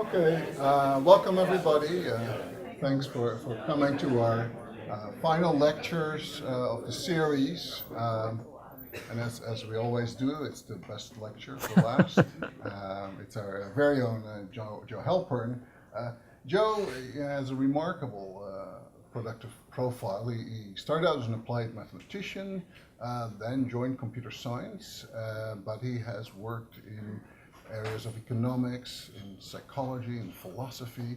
Okay, welcome everybody. Thanks for coming to our final lectures of the series. And as we always do, it's the best lecture for last. It's our very own Joe Halpern. Joe has a remarkable productive profile. He started out as an applied mathematician, then joined computer science, but he has worked in areas of economics, in psychology, in philosophy.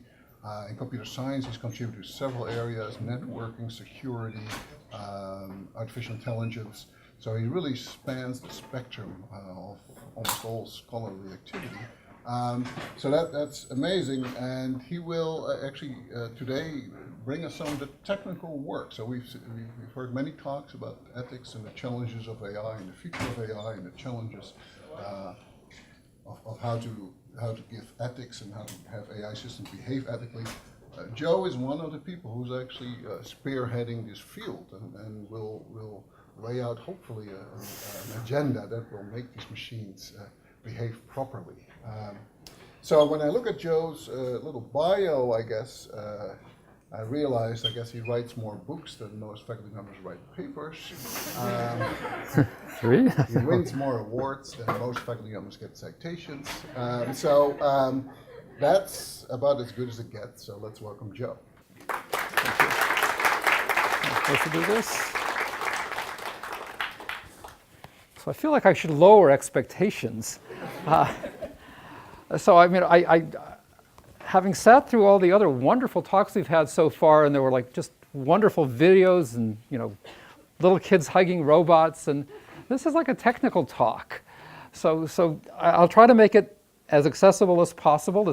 In computer science, he's contributed to several areas: networking, security, artificial intelligence. So he really spans the spectrum of almost all scholarly activity. So that's amazing, and he will actually today bring us some of the technical work. So we've heard many talks about ethics and the challenges of AI and the future of AI and the challenges of how to give ethics and how to have AI systems behave ethically. Joe is one of the people who's actually spearheading this field and will lay out hopefully an agenda that will make these machines behave properly. So when I look at Joe's little bio, I guess, I realized, he writes more books than most faculty members write papers. 3? He wins more awards than most faculty members get citations. That's about as good as it gets, so let's welcome Joe. Thank you. I'm supposed to do this? So I feel like I should lower expectations. Having sat through all the other wonderful talks we've had so far, and there were like just wonderful videos and little kids hugging robots, and this is like a technical talk. So I'll try to make it as accessible as possible.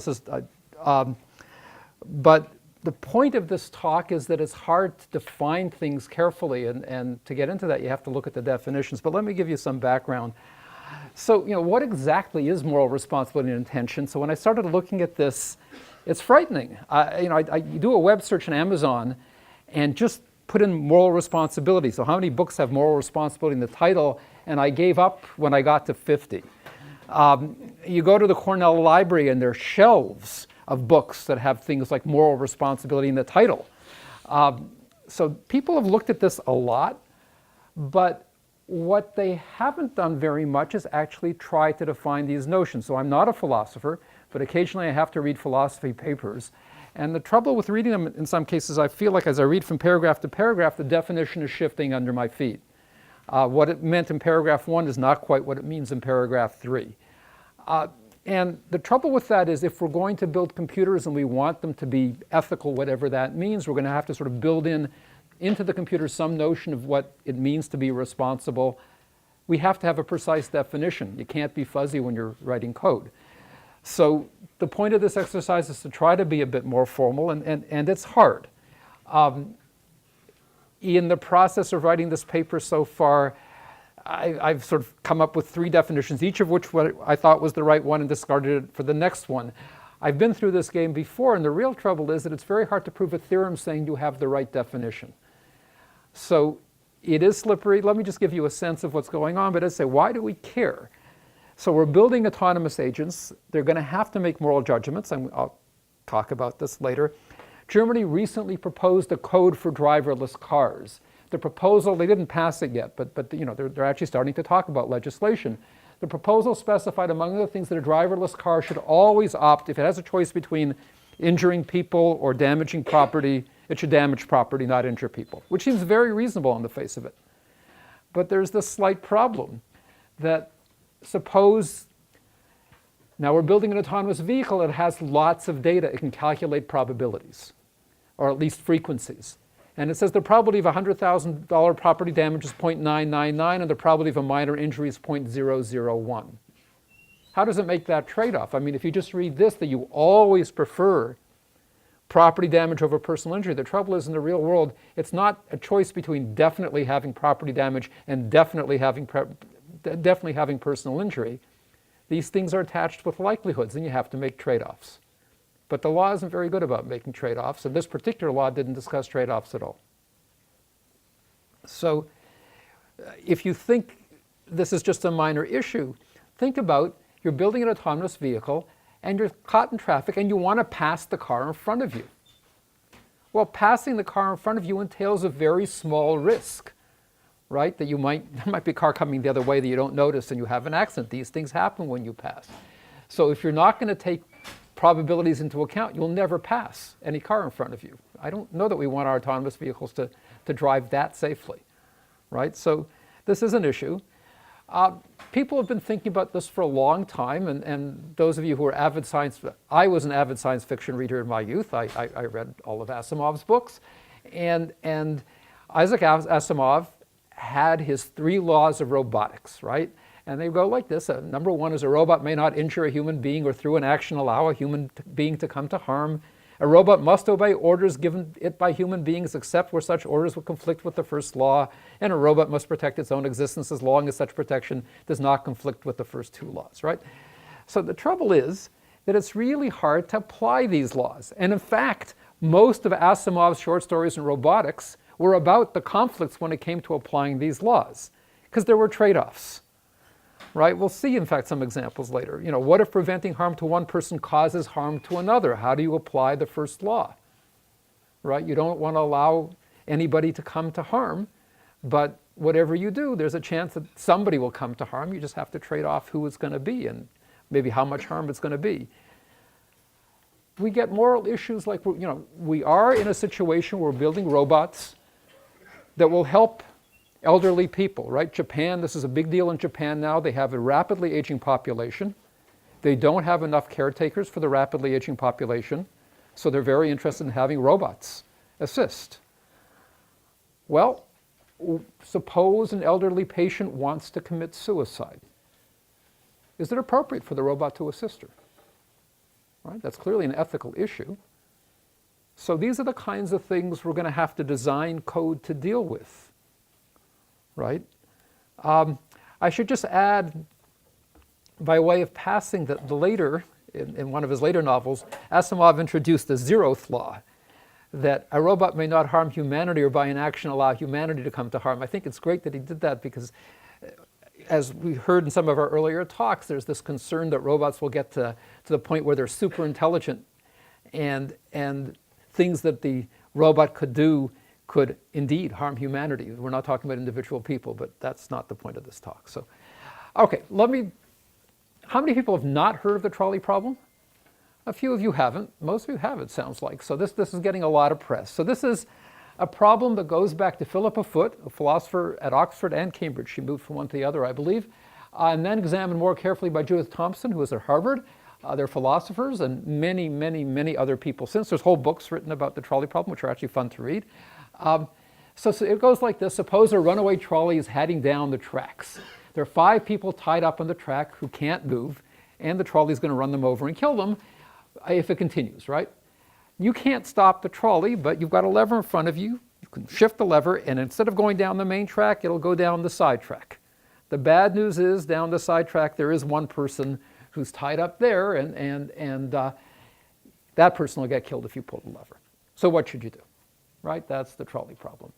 But the point of this talk is that it's hard to define things carefully, and to get into that you have to look at the definitions. But let me give you some background. So what exactly is moral responsibility and intention? So when I started looking at this, it's frightening. I do a web search on Amazon and just put in moral responsibility. So how many books have moral responsibility in the title? And I gave up when I got to 50. You go to the Cornell library and there are shelves of books that have things like moral responsibility in the title. So people have looked at this a lot, but what they haven't done very much is actually try to define these notions. So I'm not a philosopher, but occasionally I have to read philosophy papers. And the trouble with reading them in some cases, I feel like as I read from paragraph to paragraph, the definition is shifting under my feet. What it meant in paragraph 1 is not quite what it means in paragraph 3. And the trouble with that is if we're going to build computers and we want them to be ethical, whatever that means, we're going to have to sort of build into the computer some notion of what it means to be responsible. We have to have a precise definition. You can't be fuzzy when you're writing code. So the point of this exercise is to try to be a bit more formal, and it's hard. In the process of writing this paper so far, I've sort of come up with 3 definitions, each of which I thought was the right one and discarded it for the next one. I've been through this game before, and the real trouble is that it's very hard to prove a theorem saying you have the right definition. So it is slippery. Let me just give you a sense of what's going on, but I'd say, why do we care? So we're building autonomous agents. They're going to have to make moral judgments, and I'll talk about this later. Germany recently proposed a code for driverless cars. The proposal, they didn't pass it yet, but they're actually starting to talk about legislation. The proposal specified, among other things, that a driverless car should always opt, if it has a choice between injuring people or damaging property, it should damage property, not injure people, which seems very reasonable on the face of it. But there's this slight problem that suppose, now we're building an autonomous vehicle that has lots of data. It can calculate probabilities, or at least frequencies. And it says the probability of $100,000 property damage is 0.999, and the probability of a minor injury is 0.001. How does it make that trade-off? I mean, if you just read this, that you always prefer property damage over personal injury. The trouble is, in the real world, it's not a choice between definitely having property damage and definitely having personal injury. These things are attached with likelihoods, and you have to make trade-offs. But the law isn't very good about making trade-offs, and this particular law didn't discuss trade-offs at all. So if you think this is just a minor issue, think about you're building an autonomous vehicle, and you're caught in traffic and you want to pass the car in front of you. Well, passing the car in front of you entails a very small risk, right? That there might be a car coming the other way that you don't notice and you have an accident. These things happen when you pass. So if you're not going to take probabilities into account, you'll never pass any car in front of you. I don't know that we want our autonomous vehicles to drive that safely, right? So this is an issue. People have been thinking about this for a long time, and those of you who are avid I was an avid science fiction reader in my youth. I read all of Asimov's books, and Isaac Asimov had his 3 laws of robotics, right? And they go like this. Number 1 is a robot may not injure a human being or through an action allow a human being to come to harm. A robot must obey orders given it by human beings except where such orders would conflict with the first law, and a robot must protect its own existence as long as such protection does not conflict with the first 2 laws, right? So the trouble is that it's really hard to apply these laws. And in fact, most of Asimov's short stories in robotics were about the conflicts when it came to applying these laws, because there were trade-offs. Right? We'll see, in fact, some examples later. You know, what if preventing harm to one person causes harm to another? How do you apply the first law? Right? You don't want to allow anybody to come to harm, but whatever you do, there's a chance that somebody will come to harm. You just have to trade off who it's going to be and maybe how much harm it's going to be. We get moral issues like, you know, we are in a situation where we're building robots that will help elderly people, right? Japan, this is a big deal in Japan now. They have a rapidly aging population. They don't have enough caretakers for the rapidly aging population, so they're very interested in having robots assist. Well, suppose an elderly patient wants to commit suicide. Is it appropriate for the robot to assist her? Right? That's clearly an ethical issue. So these are the kinds of things we're going to have to design code to deal with. Right? I should just add, by way of passing, that later, in one of his later novels, Asimov introduced the 0th law, that a robot may not harm humanity or by inaction allow humanity to come to harm. I think it's great that he did that because, as we heard in some of our earlier talks, there's this concern that robots will get to the point where they're super intelligent and things that the robot could do could indeed harm humanity. We're not talking about individual people, but that's not the point of this talk. So, okay, how many people have not heard of the trolley problem? A few of you haven't. Most of you have, it sounds like. So this is getting a lot of press. So this is a problem that goes back to Philippa Foot, a philosopher at Oxford and Cambridge. She moved from one to the other, I believe, and then examined more carefully by Judith Thomson, who was at Harvard. They're philosophers and many, many, many other people since. There's whole books written about the trolley problem, which are actually fun to read. So it goes like this. Suppose a runaway trolley is heading down the tracks. There are 5 people tied up on the track who can't move, and the trolley is going to run them over and kill them if it continues, right? You can't stop the trolley, but you've got a lever in front of you. You can shift the lever, and instead of going down the main track, it'll go down the side track. The bad news is, down the side track, there is one person who's tied up there, and that person will get killed if you pull the lever. So what should you do? Right? That's the trolley problem.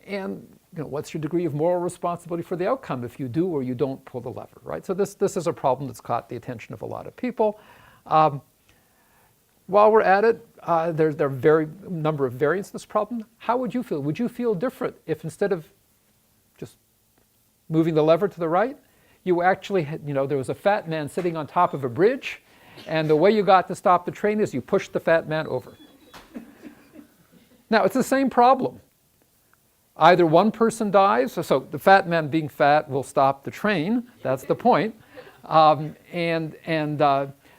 And what's your degree of moral responsibility for the outcome if you do or you don't pull the lever, right? So this is a problem that's caught the attention of a lot of people. While we're at it, there are very number of variants of this problem. How would you feel? Would you feel different if instead of just moving the lever to the right, you actually had, there was a fat man sitting on top of a bridge, and the way you got to stop the train is you pushed the fat man over. Now, it's the same problem. Either one person dies, so the fat man being fat will stop the train. That's the point.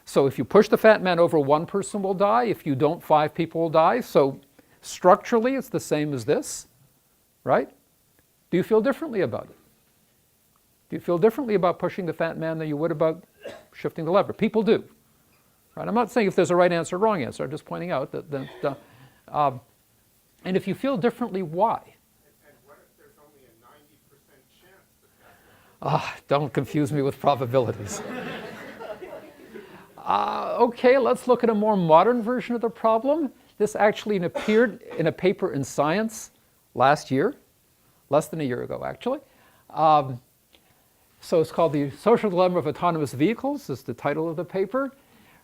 So if you push the fat man over, one person will die. If you don't, 5 people will die. So structurally, it's the same as this, right? Do you feel differently about it? Do you feel differently about pushing the fat man than you would about shifting the lever? People do. Right? I'm not saying if there's a right answer or wrong answer. I'm just pointing out that and if you feel differently, why? And what if there's only a 90% chance that Don't confuse me with probabilities. Okay, let's look at a more modern version of the problem. This actually appeared in a paper in Science last year, less than a year ago, actually. So it's called The Social Dilemma of Autonomous Vehicles, is the title of the paper.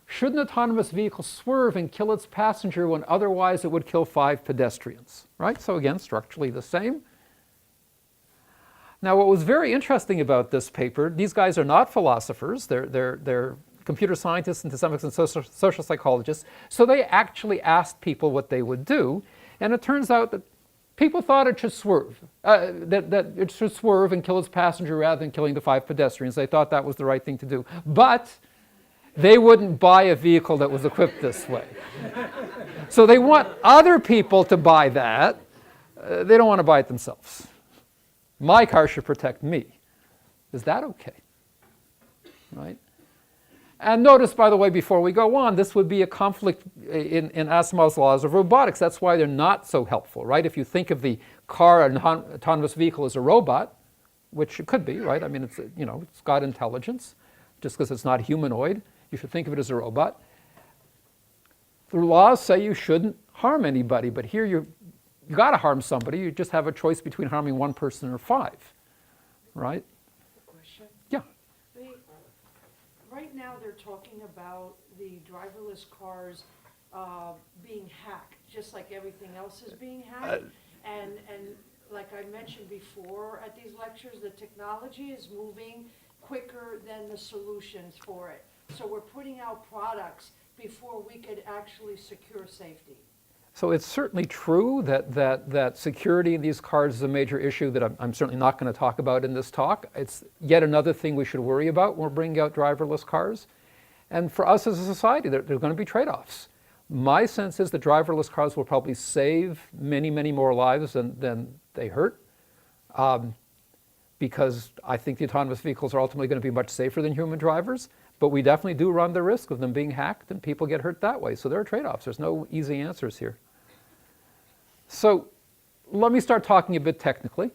should an autonomous vehicle swerve and kill its passenger when otherwise it would kill 5 pedestrians? Right? So again, structurally the same. Now, what was very interesting about this paper, these guys are not philosophers, they're computer scientists and to some extent social psychologists, so they actually asked people what they would do, and it turns out that people thought it should swerve, that it should swerve and kill its passenger rather than killing the 5 pedestrians. They thought that was the right thing to do, but they wouldn't buy a vehicle that was equipped this way. So they want other people to buy that. They don't want to buy it themselves. My car should protect me. Is that okay? Right? And notice, by the way, before we go on, this would be a conflict in Asimov's laws of robotics. That's why they're not so helpful, right? If you think of the car, an autonomous vehicle, as a robot, which it could be, right? I mean, it's, you know, it's got intelligence. Just because it's not humanoid, you should think of it as a robot. The laws say you shouldn't harm anybody, but here you got to harm somebody. You just have a choice between harming 1 person or 5, right? Question. Yeah. Right now they're talking about the driverless cars being hacked, just like everything else is being hacked. And like I mentioned before at these lectures, the technology is moving quicker than the solutions for it. So we're putting out products before we could actually secure safety. So it's certainly true that security in these cars is a major issue that I'm certainly not going to talk about in this talk. It's yet another thing we should worry about when we're bringing out driverless cars. And for us as a society, there are going to be trade-offs. My sense is that driverless cars will probably save many, many more lives than they hurt, because I think the autonomous vehicles are ultimately going to be much safer than human drivers. But we definitely do run the risk of them being hacked and people get hurt that way. So there are trade-offs. There's no easy answers here. So let me start talking a bit technically.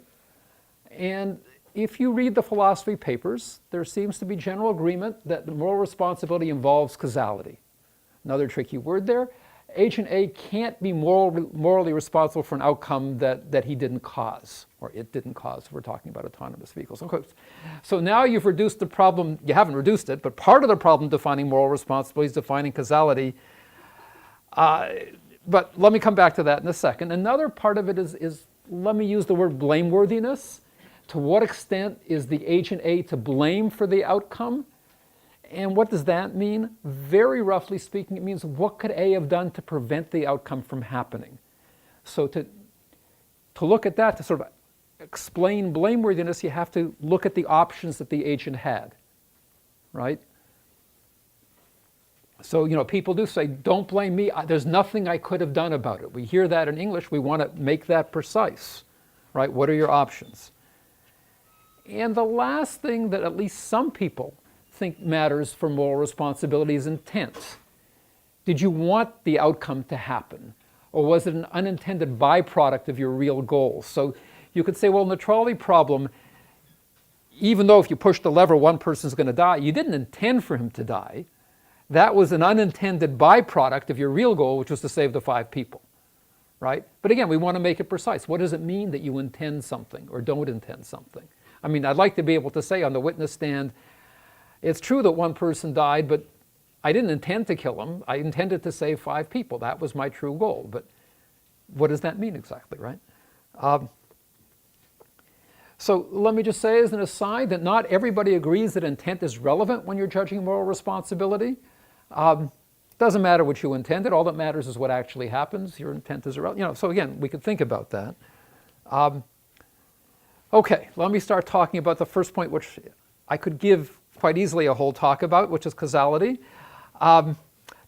And if you read the philosophy papers, there seems to be general agreement that the moral responsibility involves causality. Another tricky word there. Agent A can't be morally responsible for an outcome that he didn't cause, or it didn't cause. We're talking about autonomous vehicles. So now you've reduced the problem. You haven't reduced it, but part of the problem defining moral responsibility is defining causality. But let me come back to that in a second. Another part of it is let me use the word blameworthiness. To what extent is the agent A to blame for the outcome? And what does that mean? Very roughly speaking, it means what could A have done to prevent the outcome from happening? So to look at that, to sort of explain blameworthiness, you have to look at the options that the agent had, right? So, you know, people do say, don't blame me. There's nothing I could have done about it. We hear that in English. We want to make that precise, right? What are your options? And the last thing that at least some people think matters for moral responsibility is intent. Did you want the outcome to happen? Or was it an unintended byproduct of your real goals? So you could say, well, in the trolley problem, even though if you push the lever, 1 person's going to die, you didn't intend for him to die. That was an unintended byproduct of your real goal, which was to save the 5 people, right? But again, we want to make it precise. What does it mean that you intend something or don't intend something? I mean, I'd like to be able to say on the witness stand, it's true that 1 person died, but I didn't intend to kill him. I intended to save 5 people. That was my true goal. But what does that mean exactly, right? So let me just say as an aside that not everybody agrees that intent is relevant when you're judging moral responsibility. Doesn't matter what you intended. All that matters is what actually happens. Your intent is irrelevant. You know, so again, we could think about that. Okay, let me start talking about the first point, which I could give quite easily a whole talk about, which is causality. The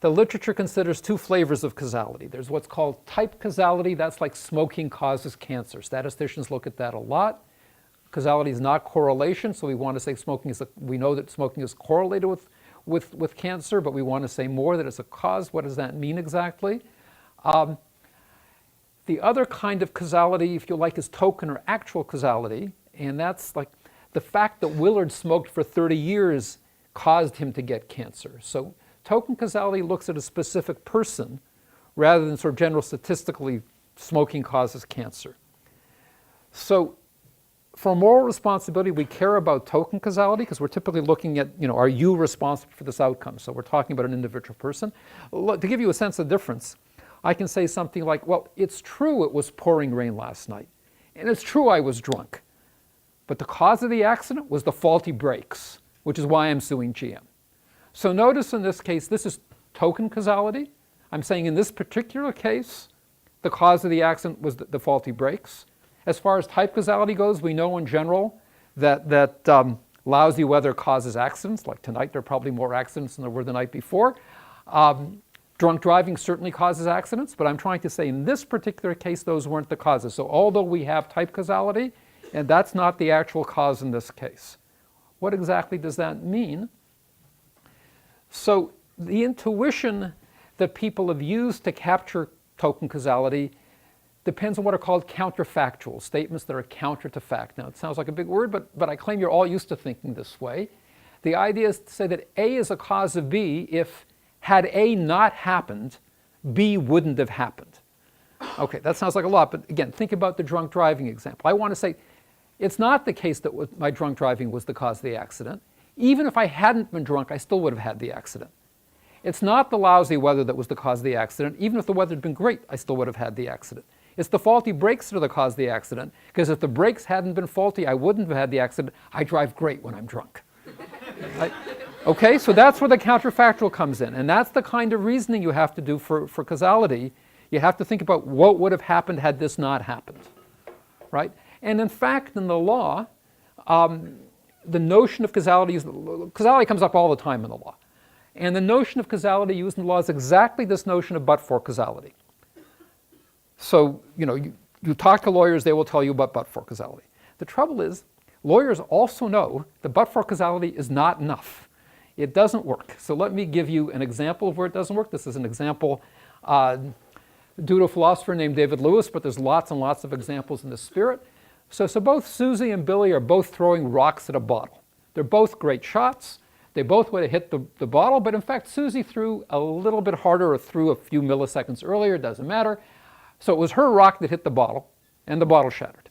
literature considers 2 flavors of causality. There's what's called type causality. That's like smoking causes cancer. Statisticians look at that a lot. Causality is not correlation, so we want to say we know that smoking is correlated with cancer, but we want to say more that it's a cause. What does that mean exactly? The other kind of causality, if you like, is token or actual causality, and that's like the fact that Willard smoked for 30 years caused him to get cancer. So token causality looks at a specific person rather than sort of general statistically smoking causes cancer. So for moral responsibility, we care about token causality because we're typically looking at, are you responsible for this outcome? So we're talking about an individual person. To give you a sense of difference, I can say something like, well, it's true it was pouring rain last night, and it's true I was drunk, but the cause of the accident was the faulty brakes, which is why I'm suing GM. So notice in this case, this is token causality. I'm saying in this particular case, the cause of the accident was the faulty brakes. As far as type causality goes, we know in general that lousy weather causes accidents. Like tonight, there are probably more accidents than there were the night before. Drunk driving certainly causes accidents, but I'm trying to say in this particular case, those weren't the causes. So although we have type causality, and that's not the actual cause in this case. What exactly does that mean? So the intuition that people have used to capture token causality depends on what are called counterfactual, statements that are counter to fact. Now, it sounds like a big word, but I claim you're all used to thinking this way. The idea is to say that A is a cause of B if, had A not happened, B wouldn't have happened. Okay, that sounds like a lot, but again, think about the drunk driving example. I want to say it's not the case that my drunk driving was the cause of the accident. Even if I hadn't been drunk, I still would have had the accident. It's not the lousy weather that was the cause of the accident. Even if the weather had been great, I still would have had the accident. It's the faulty brakes that are the cause of the accident, because if the brakes hadn't been faulty, I wouldn't have had the accident. I drive great when I'm drunk. Okay, so that's where the counterfactual comes in, and that's the kind of reasoning you have to do for causality. You have to think about what would have happened had this not happened, right? And in fact, in the law, the notion of causality comes up all the time in the law. And the notion of causality used in the law is exactly this notion of but-for causality. So, you talk to lawyers, they will tell you about but-for causality. The trouble is, lawyers also know that but-for causality is not enough. It doesn't work. So let me give you an example of where it doesn't work. This is an example due to a philosopher named David Lewis, but there's lots and lots of examples in this spirit. So both Susie and Billy are both throwing rocks at a bottle. They're both great shots. They both would have hit the bottle, but in fact, Susie threw a little bit harder or threw a few milliseconds earlier, it doesn't matter. So it was her rock that hit the bottle, and the bottle shattered.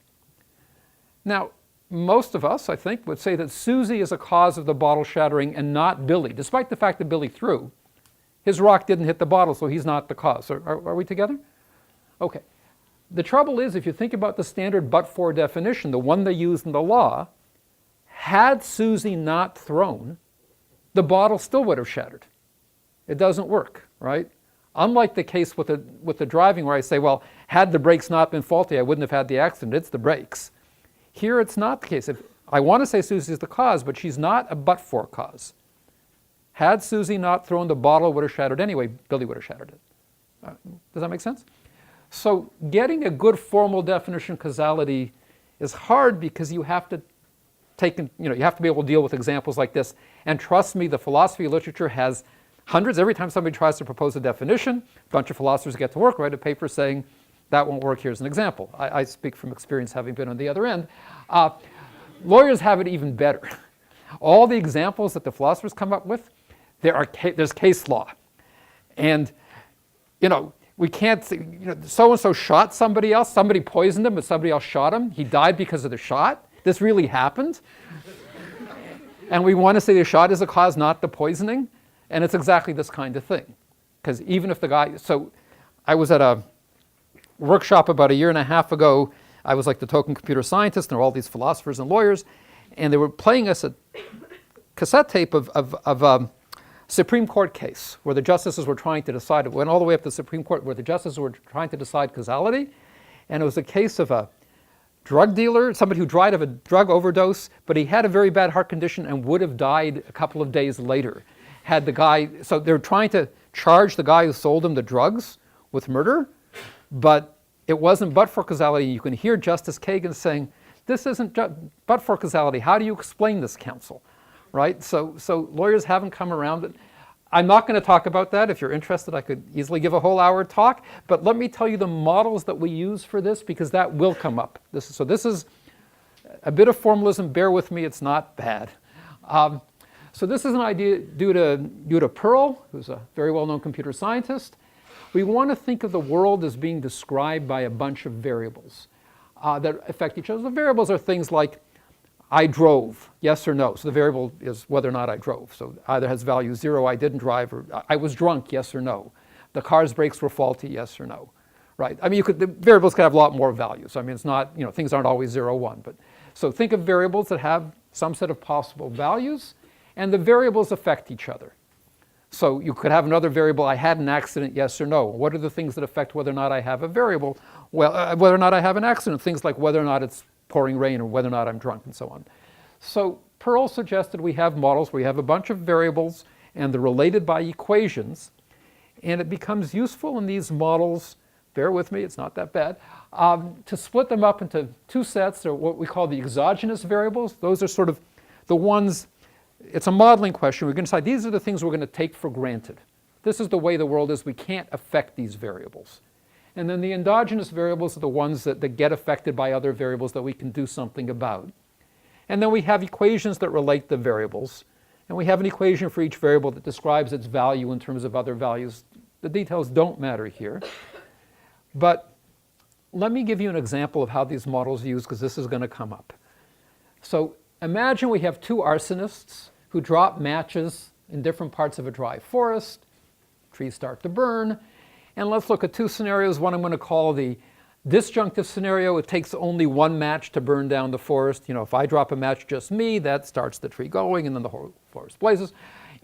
Now, most of us, I think, would say that Susie is a cause of the bottle shattering and not Billy, despite the fact that Billy threw. His rock didn't hit the bottle, so he's not the cause. Are we together? Okay. The trouble is, if you think about the standard but-for definition, the one they use in the law, had Susie not thrown, the bottle still would have shattered. It doesn't work, right? Unlike the case with the driving where I say, well, had the brakes not been faulty, I wouldn't have had the accident. It's the brakes. Here it's not the case. I want to say Susie is the cause, but she's not a but-for cause. Had Susie not thrown, the bottle would have shattered anyway. Billy would have shattered it. Does that make sense? So getting a good formal definition of causality is hard because you have to you have to be able to deal with examples like this. And trust me, the philosophy literature has hundreds. Every time somebody tries to propose a definition, a bunch of philosophers get to work, write a paper saying, that won't work, here's an example. I speak from experience having been on the other end. Lawyers have it even better. All the examples that the philosophers come up with, there's case law. And, we can't, so-and-so shot somebody else, somebody poisoned him, but somebody else shot him. He died because of the shot. This really happened. And we want to say the shot is the cause, not the poisoning. And it's exactly this kind of thing. Because even if the guy, so I was at a workshop about a year and a half ago. I was like the token computer scientist, and there were all these philosophers and lawyers, and they were playing us a cassette tape of a Supreme Court case where the justices were trying to decide, it went all the way up to the Supreme Court where the justices were trying to decide causality, and it was a case of a drug dealer, somebody who died of a drug overdose, but he had a very bad heart condition and would have died a couple of days later. Had the guy, so they were trying to charge the guy who sold him the drugs with murder, but it wasn't but for causality. You can hear Justice Kagan saying, this isn't but for causality. How do you explain this, counsel? Right? So lawyers haven't come around. I'm not going to talk about that. If you're interested, I could easily give a whole hour talk. But let me tell you the models that we use for this, because that will come up. This is a bit of formalism. Bear with me. It's not bad. So this is an idea due to Pearl, who's a very well-known computer scientist. We want to think of the world as being described by a bunch of variables. that affect each other. The variables are things like I drove, yes or no. So the variable is whether or not I drove. So either has value 0, I didn't drive, or I was drunk, yes or no. The car's brakes were faulty, yes or no. Right? I mean, the variables could have a lot more values. I mean, it's not, things aren't always 0, 1. But so think of variables that have some set of possible values, and the variables affect each other. So you could have another variable, I had an accident, yes or no. What are the things that affect whether or not I have a variable? Well, whether or not I have an accident, things like whether or not it's pouring rain or whether or not I'm drunk and so on. So Pearl suggested we have models where we have a bunch of variables and they're related by equations, and it becomes useful in these models, bear with me, it's not that bad, to split them up into two sets, or what we call the exogenous variables. Those are sort of the ones, it's a modeling question. We're going to decide these are the things we're going to take for granted. This is the way the world is. We can't affect these variables. And then the endogenous variables are the ones that get affected by other variables that we can do something about. And then we have equations that relate the variables. And we have an equation for each variable that describes its value in terms of other values. The details don't matter here. But let me give you an example of how these models are used, because this is going to come up. So imagine we have two arsonists who drop matches in different parts of a dry forest. Trees start to burn. And let's look at two scenarios. One I'm going to call the disjunctive scenario. It takes only one match to burn down the forest. If I drop a match, just me, that starts the tree going, and then the whole forest blazes.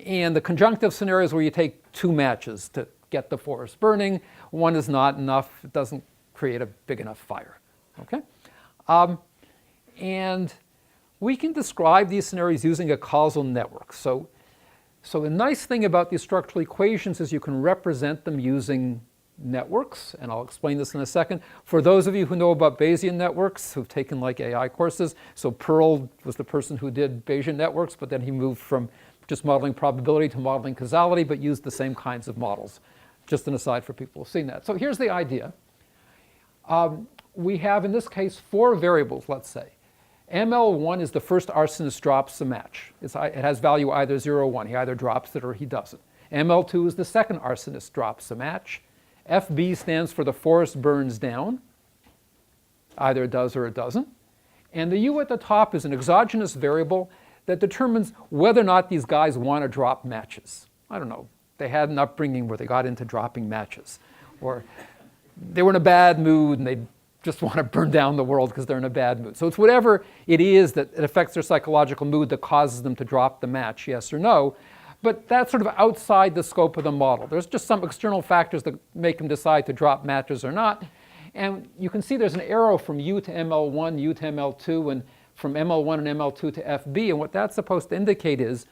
And the conjunctive scenario is where you take two matches to get the forest burning. One is not enough. It doesn't create a big enough fire. Okay? And we can describe these scenarios using a causal network. So the nice thing about these structural equations is you can represent them using networks, and I'll explain this in a second. For those of you who know about Bayesian networks, who've taken like AI courses, so Pearl was the person who did Bayesian networks, but then he moved from just modeling probability to modeling causality, but used the same kinds of models. Just an aside for people who've seen that. So here's the idea. We have, in this case, 4 variables, let's say. ML1 is the first arsonist drops a match. It has value either 0 or 1. He either drops it or he doesn't. ML2 is the second arsonist drops a match. FB stands for the forest burns down. Either it does or it doesn't. And the U at the top is an exogenous variable that determines whether or not these guys want to drop matches. I don't know. They had an upbringing where they got into dropping matches. Or they were in a bad mood and they just want to burn down the world because they're in a bad mood. So it's whatever it is that it affects their psychological mood that causes them to drop the match, yes or no. But that's sort of outside the scope of the model. There's just some external factors that make them decide to drop matches or not. And you can see there's an arrow from U to ML1, U to ML2, and from ML1 and ML2 to FB. And what that's supposed to indicate is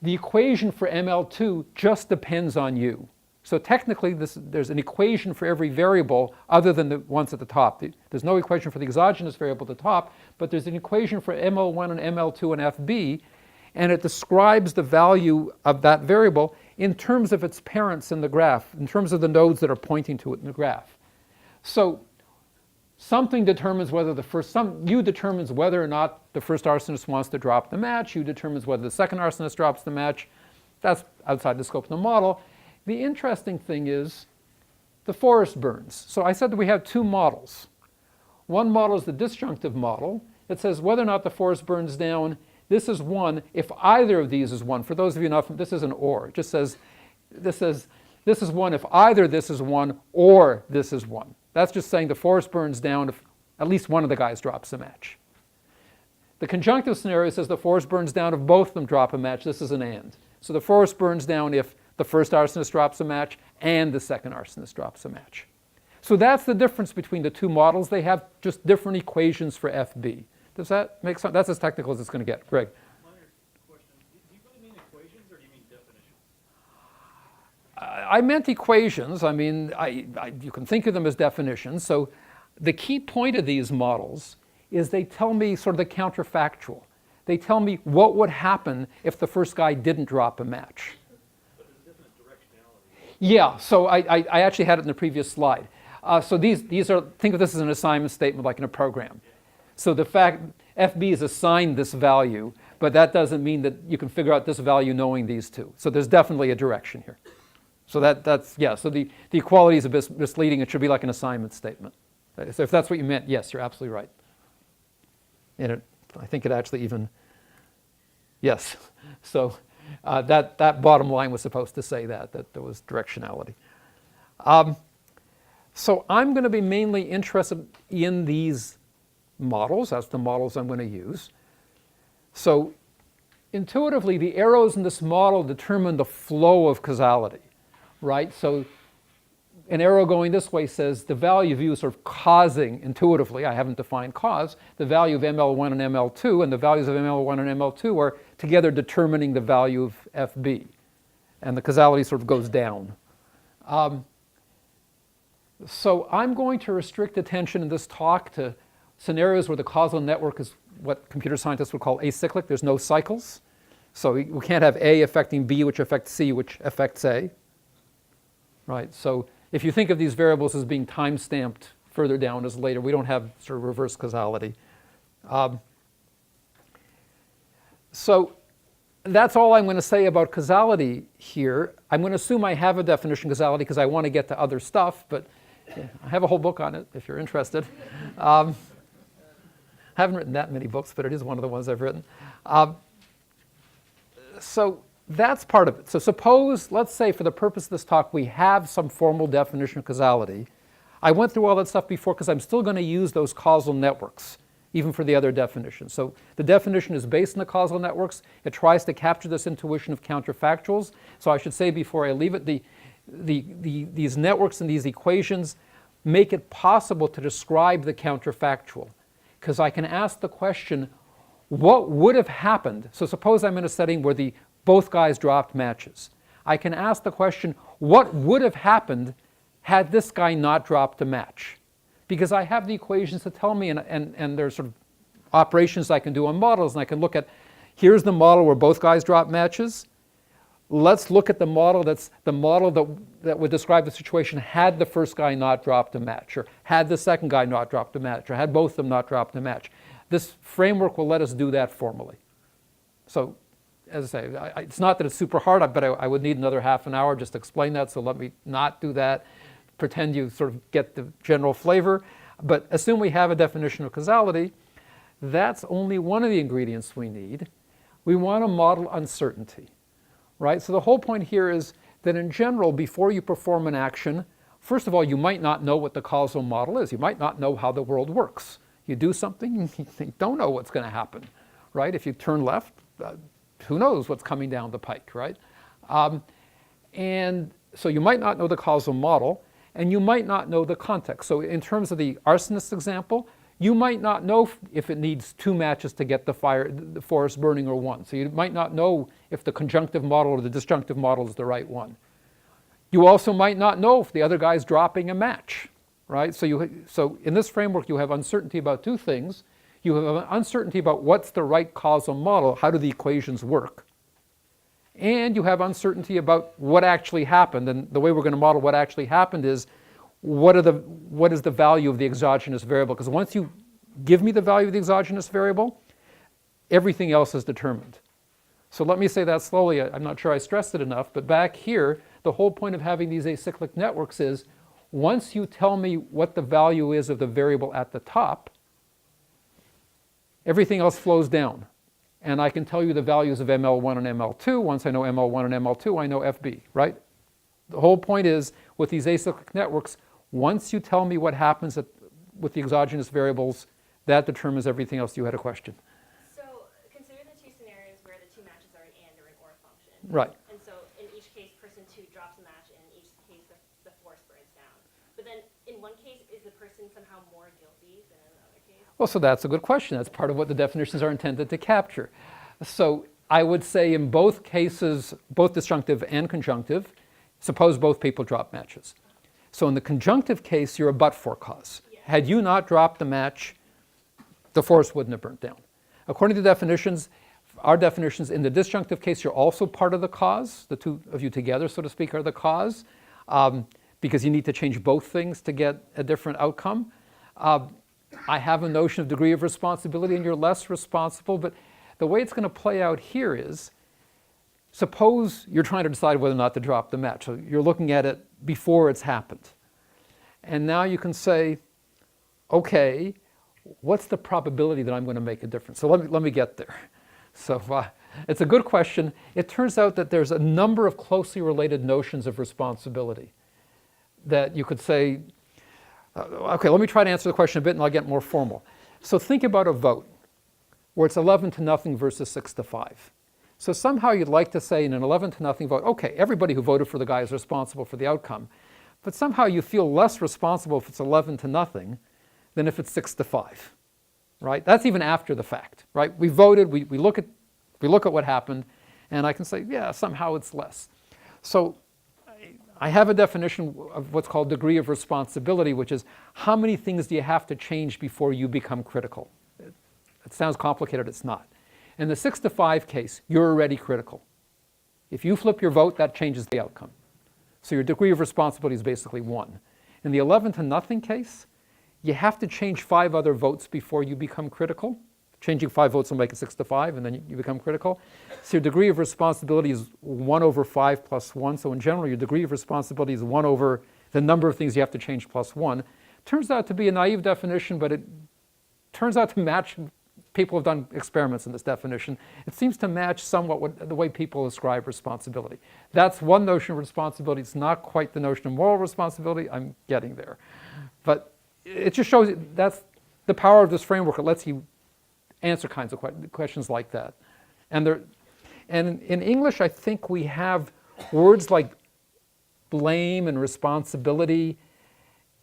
the equation for ML2 just depends on U. So technically, there's an equation for every variable other than the ones at the top. There's no equation for the exogenous variable at the top, but there's an equation for ML1 and ML2 and FB, and it describes the value of that variable in terms of its parents in the graph, in terms of the nodes that are pointing to it in the graph. So something determines whether U determines whether or not the first arsonist wants to drop the match. U determines whether the second arsonist drops the match. That's outside the scope of the model. The interesting thing is the forest burns. So I said that we have 2 models. One model is the disjunctive model. It says whether or not the forest burns down, this is 1 if either of these is 1. For those of you not, this is an or. It just says, this is 1 if either this is 1 or this is 1. That's just saying the forest burns down if at least one of the guys drops a match. The conjunctive scenario says the forest burns down if both of them drop a match. This is an and. So the forest burns down if the first arsonist drops a match and the second arsonist drops a match. So that's the difference between the 2 models. They have just different equations for FB. Does that make sense? That's as technical as it's going to get. Greg? Minor question. Do you really mean equations or do you mean definitions? I meant equations. I mean, you can think of them as definitions. So the key point of these models is they tell me sort of the counterfactual. They tell me what would happen if the first guy didn't drop a match. Yeah, so I actually had it in the previous slide. So these are, think of this as an assignment statement like in a program. So the fact FB is assigned this value, but that doesn't mean that you can figure out this value knowing these 2. So there's definitely a direction here. So that's, yeah, so the equality is a bit misleading. It should be like an assignment statement. So if that's what you meant, yes, you're absolutely right. And I think it actually even, yes. So that bottom line was supposed to say that there was directionality. So I'm going to be mainly interested in these models. That's the models I'm going to use. So intuitively, the arrows in this model determine the flow of causality, right? So an arrow going this way says the value of U is sort of causing, intuitively, I haven't defined cause, the value of ML1 and ML2, and the values of ML1 and ML2 are together determining the value of FB. And the causality sort of goes down. So I'm going to restrict attention in this talk to scenarios where the causal network is what computer scientists would call acyclic. There's no cycles. So we can't have A affecting B, which affects C, which affects A. Right? So if you think of these variables as being time-stamped further down as later, we don't have sort of reverse causality. So that's all I'm going to say about causality here. I'm going to assume I have a definition of causality because I want to get to other stuff, but yeah, I have a whole book on it if you're interested. I haven't written that many books, but it is one of the ones I've written. So that's part of it. So suppose, let's say for the purpose of this talk, we have some formal definition of causality. I went through all that stuff before because I'm still going to use those causal networks, even for the other definitions. So the definition is based on the causal networks. It tries to capture this intuition of counterfactuals. So I should say before I leave it, these networks and these equations make it possible to describe the counterfactual. Because I can ask the question, what would have happened? So suppose I'm in a setting where both guys dropped matches. I can ask the question, what would have happened had this guy not dropped a match? Because I have the equations to tell me, and there's sort of operations I can do on models, and I can look at, here's the model where both guys drop matches. Let's look at the model that would describe the situation had the first guy not dropped a match, or had the second guy not dropped a match, or had both of them not dropped a match. This framework will let us do that formally. So, as I say, it's not that it's super hard, but I would need another half an hour just to explain that, so let me not do that. Pretend you sort of get the general flavor. But assume we have a definition of causality. That's only one of the ingredients we need. We want to model uncertainty. Right? So the whole point here is that in general, before you perform an action, first of all, you might not know what the causal model is. You might not know how the world works. You do something, you don't know what's going to happen. Right? If you turn left, who knows what's coming down the pike, right? And so you might not know the causal model, and you might not know the context. So in terms of the arsonist example, you might not know if it needs 2 matches to get the forest burning or 1. So you might not know if the conjunctive model or the disjunctive model is the right one. You also might not know if the other guy's dropping a match, right? So in this framework, you have uncertainty about 2 things. You have uncertainty about what's the right causal model, how do the equations work, and you have uncertainty about what actually happened. And the way we're going to model what actually happened is what is the value of the exogenous variable? Because once you give me the value of the exogenous variable, everything else is determined. So let me say that slowly. I'm not sure I stressed it enough, but back here, the whole point of having these acyclic networks is once you tell me what the value is of the variable at the top, everything else flows down. And I can tell you the values of ML1 and ML2. Once I know ML1 and ML2, I know FB, right? The whole point is, with these acyclic networks, once you tell me what happens with the exogenous variables, that determines everything else. You had a question. So consider the 2 scenarios where the 2 matches are an AND or an OR function. Right. And so in each case, person 2 drops a match, and in each case, the force burns down. But then in one case, is the person somehow more guilty than in another case? Well, so that's a good question. That's part of what the definitions are intended to capture. So I would say in both cases, both disjunctive and conjunctive, suppose both people drop matches. So in the conjunctive case, you're a but-for cause. Yeah. Had you not dropped the match, the forest wouldn't have burnt down. According to definitions, our definitions, in the disjunctive case, you're also part of the cause. The 2 of you together, so to speak, are the cause, because you need to change both things to get a different outcome. I have a notion of degree of responsibility, and you're less responsible, but the way it's going to play out here is, suppose you're trying to decide whether or not to drop the match. So you're looking at it before it's happened. And now you can say, okay, what's the probability that I'm going to make a difference? So let me get there. So it's a good question. It turns out that there's a number of closely related notions of responsibility that you could say, okay, let me try to answer the question a bit and I'll get more formal. So think about a vote where it's 11-0 versus 6-5. So somehow you'd like to say in an 11-0 vote, okay, everybody who voted for the guy is responsible for the outcome, but somehow you feel less responsible if it's 11-0 than if it's 6-5, right? That's even after the fact, right? We voted, we look at what happened, and I can say, yeah, somehow it's less. So I have a definition of what's called degree of responsibility, which is how many things do you have to change before you become critical? It sounds complicated, it's not. In the 6-5 case, you're already critical. If you flip your vote, that changes the outcome. So your degree of responsibility is basically 1. In the 11-0 case, you have to change 5 other votes before you become critical. Changing 5 votes will make it 6-5, and then you become critical. So your degree of responsibility is 1/5 plus 1. So in general, your degree of responsibility is 1 over the number of things you have to change plus 1. Turns out to be a naive definition, but it turns out to match. People have done experiments in this definition. It seems to match somewhat the way people describe responsibility. That's one notion of responsibility. It's not quite the notion of moral responsibility. I'm getting there. But it just shows you that's the power of this framework. It lets you answer kinds of questions like that. And in English, I think we have words like blame and responsibility,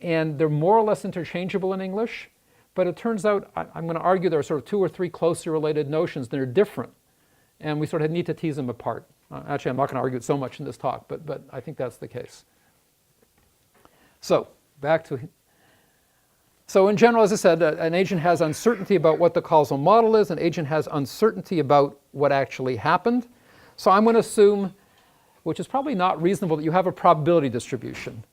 and they're more or less interchangeable in English. But it turns out, I'm going to argue there are sort of 2 or 3 closely related notions that are different, and we sort of need to tease them apart. Actually, I'm not going to argue it so much in this talk, but I think that's the case. So in general, as I said, an agent has uncertainty about what the causal model is. An agent has uncertainty about what actually happened. So I'm going to assume, which is probably not reasonable, that you have a probability distribution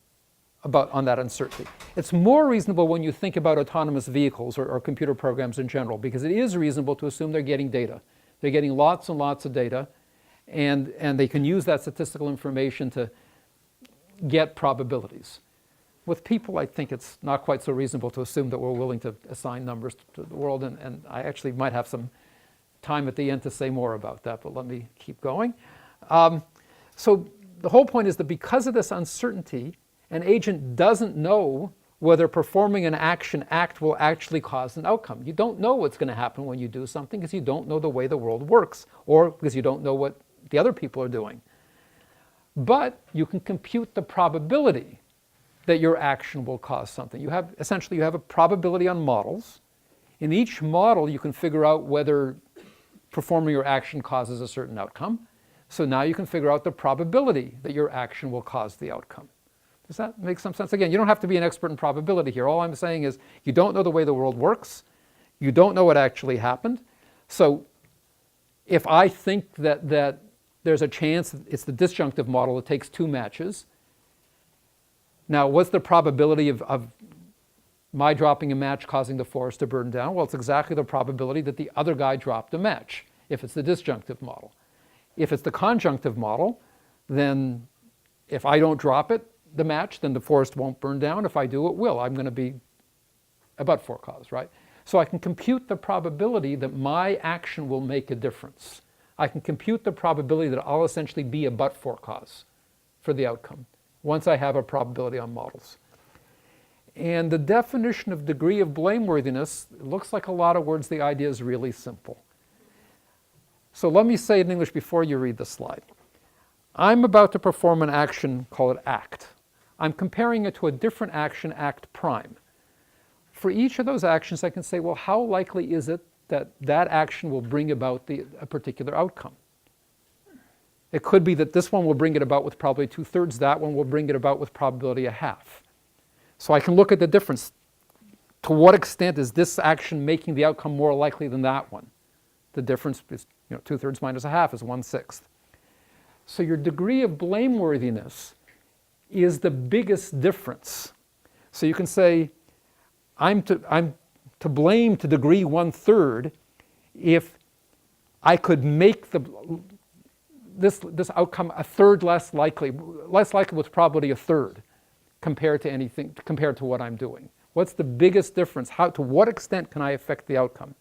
on that uncertainty. It's more reasonable when you think about autonomous vehicles or computer programs in general, because it is reasonable to assume they're getting data. They're getting lots and lots of data, and they can use that statistical information to get probabilities. With people, I think it's not quite so reasonable to assume that we're willing to assign numbers to the world, and I actually might have some time at the end to say more about that, but let me keep going. So the whole point is that because of this uncertainty, an agent doesn't know whether performing an act will actually cause an outcome. You don't know what's going to happen when you do something because you don't know the way the world works, or because you don't know what the other people are doing. But you can compute the probability that your action will cause something. Essentially, you have a probability on models. In each model, you can figure out whether performing your action causes a certain outcome. So now you can figure out the probability that your action will cause the outcome. Does that make some sense? Again, you don't have to be an expert in probability here. All I'm saying is you don't know the way the world works. You don't know what actually happened. So if I think that there's a chance it's the disjunctive model, it takes 2 matches. Now, what's the probability of my dropping a match causing the forest to burn down? Well, it's exactly the probability that the other guy dropped a match, if it's the disjunctive model. If it's the conjunctive model, then if I don't drop the match, then the forest won't burn down. If I do, it will. I'm going to be a but-for cause, right? So I can compute the probability that my action will make a difference. I can compute the probability that I'll essentially be a but-for cause for the outcome once I have a probability on models. And the definition of degree of blameworthiness looks like a lot of words. The idea is really simple. So let me say it in English before you read the slide. I'm about to perform an action, call it act. I'm comparing it to a different action, act prime. For each of those actions, I can say, well, how likely is it that that action will bring about a particular outcome? It could be that this one will bring it about with probability 2/3, that one will bring it about with probability 1/2. So I can look at the difference. To what extent is this action making the outcome more likely than that one? The difference is 2/3 minus 1/2 is 1/6. So your degree of blameworthiness is the biggest difference. So you can say, I'm to blame to degree 1/3 if I could make this outcome 1/3 less likely with probability 1/3 compared to what I'm doing. What's the biggest difference? To what extent can I affect the outcome?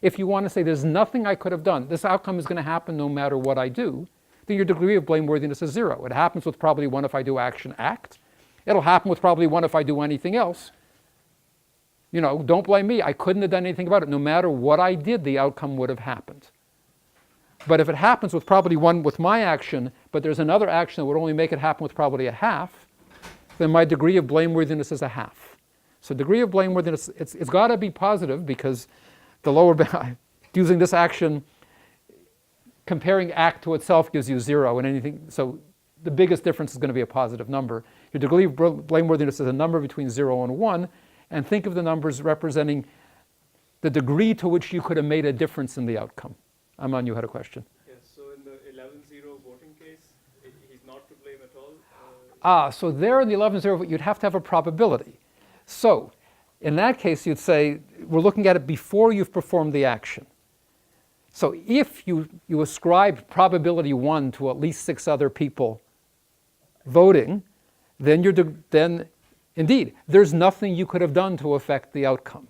If you want to say there's nothing I could have done, this outcome is going to happen no matter what I do, then your degree of blameworthiness is 0. It happens with probably 1 if I do action act. It'll happen with probably 1 if I do anything else. You know, don't blame me. I couldn't have done anything about it. No matter what I did, the outcome would have happened. But if it happens with probably 1 with my action, but there's another action that would only make it happen with probably a half, then my degree of blameworthiness is a half. So degree of blameworthiness, it's got to be positive, because the lower bound, using this action, comparing act to itself gives you 0, and anything, so the biggest difference is going to be a positive number. Your degree of blameworthiness is a number between 0 and 1, and think of the numbers representing the degree to which you could have made a difference in the outcome. Aman, you had a question. Yes, so in the 11-0 voting case, he's not to blame at all? So there in the 11-0, you'd have to have a probability. So in that case, you'd say, we're looking at it before you've performed the action. So if you ascribe probability 1 to at least 6 other people voting, then indeed, there's nothing you could have done to affect the outcome.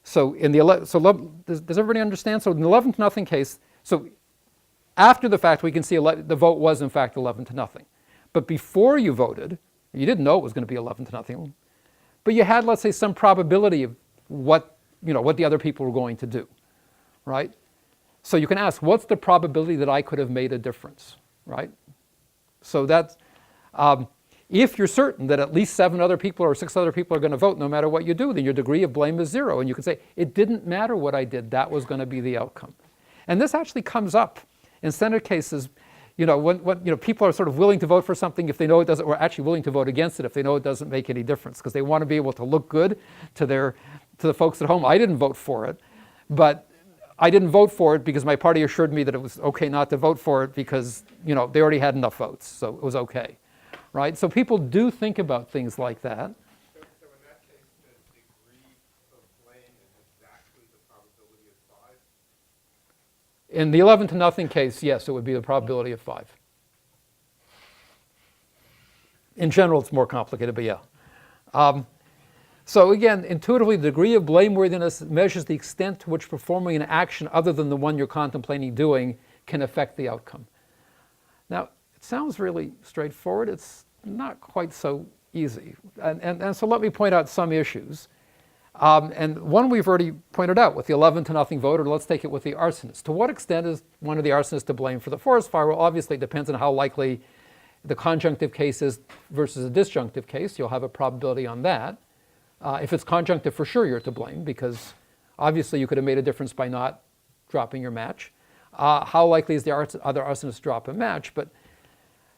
So does everybody understand? So in the 11-0 case, so after the fact, we can see the vote was in fact 11-0. But before you voted, you didn't know it was going to be 11-0. But you had, let's say, some probability of what the other people were going to do, right? So you can ask, what's the probability that I could have made a difference, right? So that's, if you're certain that at least 7 other people or 6 other people are going to vote no matter what you do, then your degree of blame is 0. And you can say, it didn't matter what I did, that was going to be the outcome. And this actually comes up in Senate cases, when people are sort of willing to vote for something if they know it doesn't, or actually willing to vote against it if they know it doesn't make any difference, because they want to be able to look good to the folks at home. I didn't vote for it, but I didn't vote for it because my party assured me that it was okay not to vote for it because they already had enough votes, so it was okay, right? So people do think about things like that. So in that case, the degree of blame is exactly the probability of 5? In the 11-0 case, yes, it would be the probability of 5. In general, it's more complicated, but yeah. So again, intuitively, the degree of blameworthiness measures the extent to which performing an action other than the one you're contemplating doing can affect the outcome. Now, it sounds really straightforward. It's not quite so easy. And so let me point out some issues. And one we've already pointed out with the 11-0 vote, or let's take it with the arsonist. To what extent is one of the arsonists to blame for the forest fire? Well, obviously it depends on how likely the conjunctive case is versus a disjunctive case. You'll have a probability on that. If it's conjunctive, for sure you're to blame, because obviously you could have made a difference by not dropping your match. How likely is the other arsonist to drop a match? But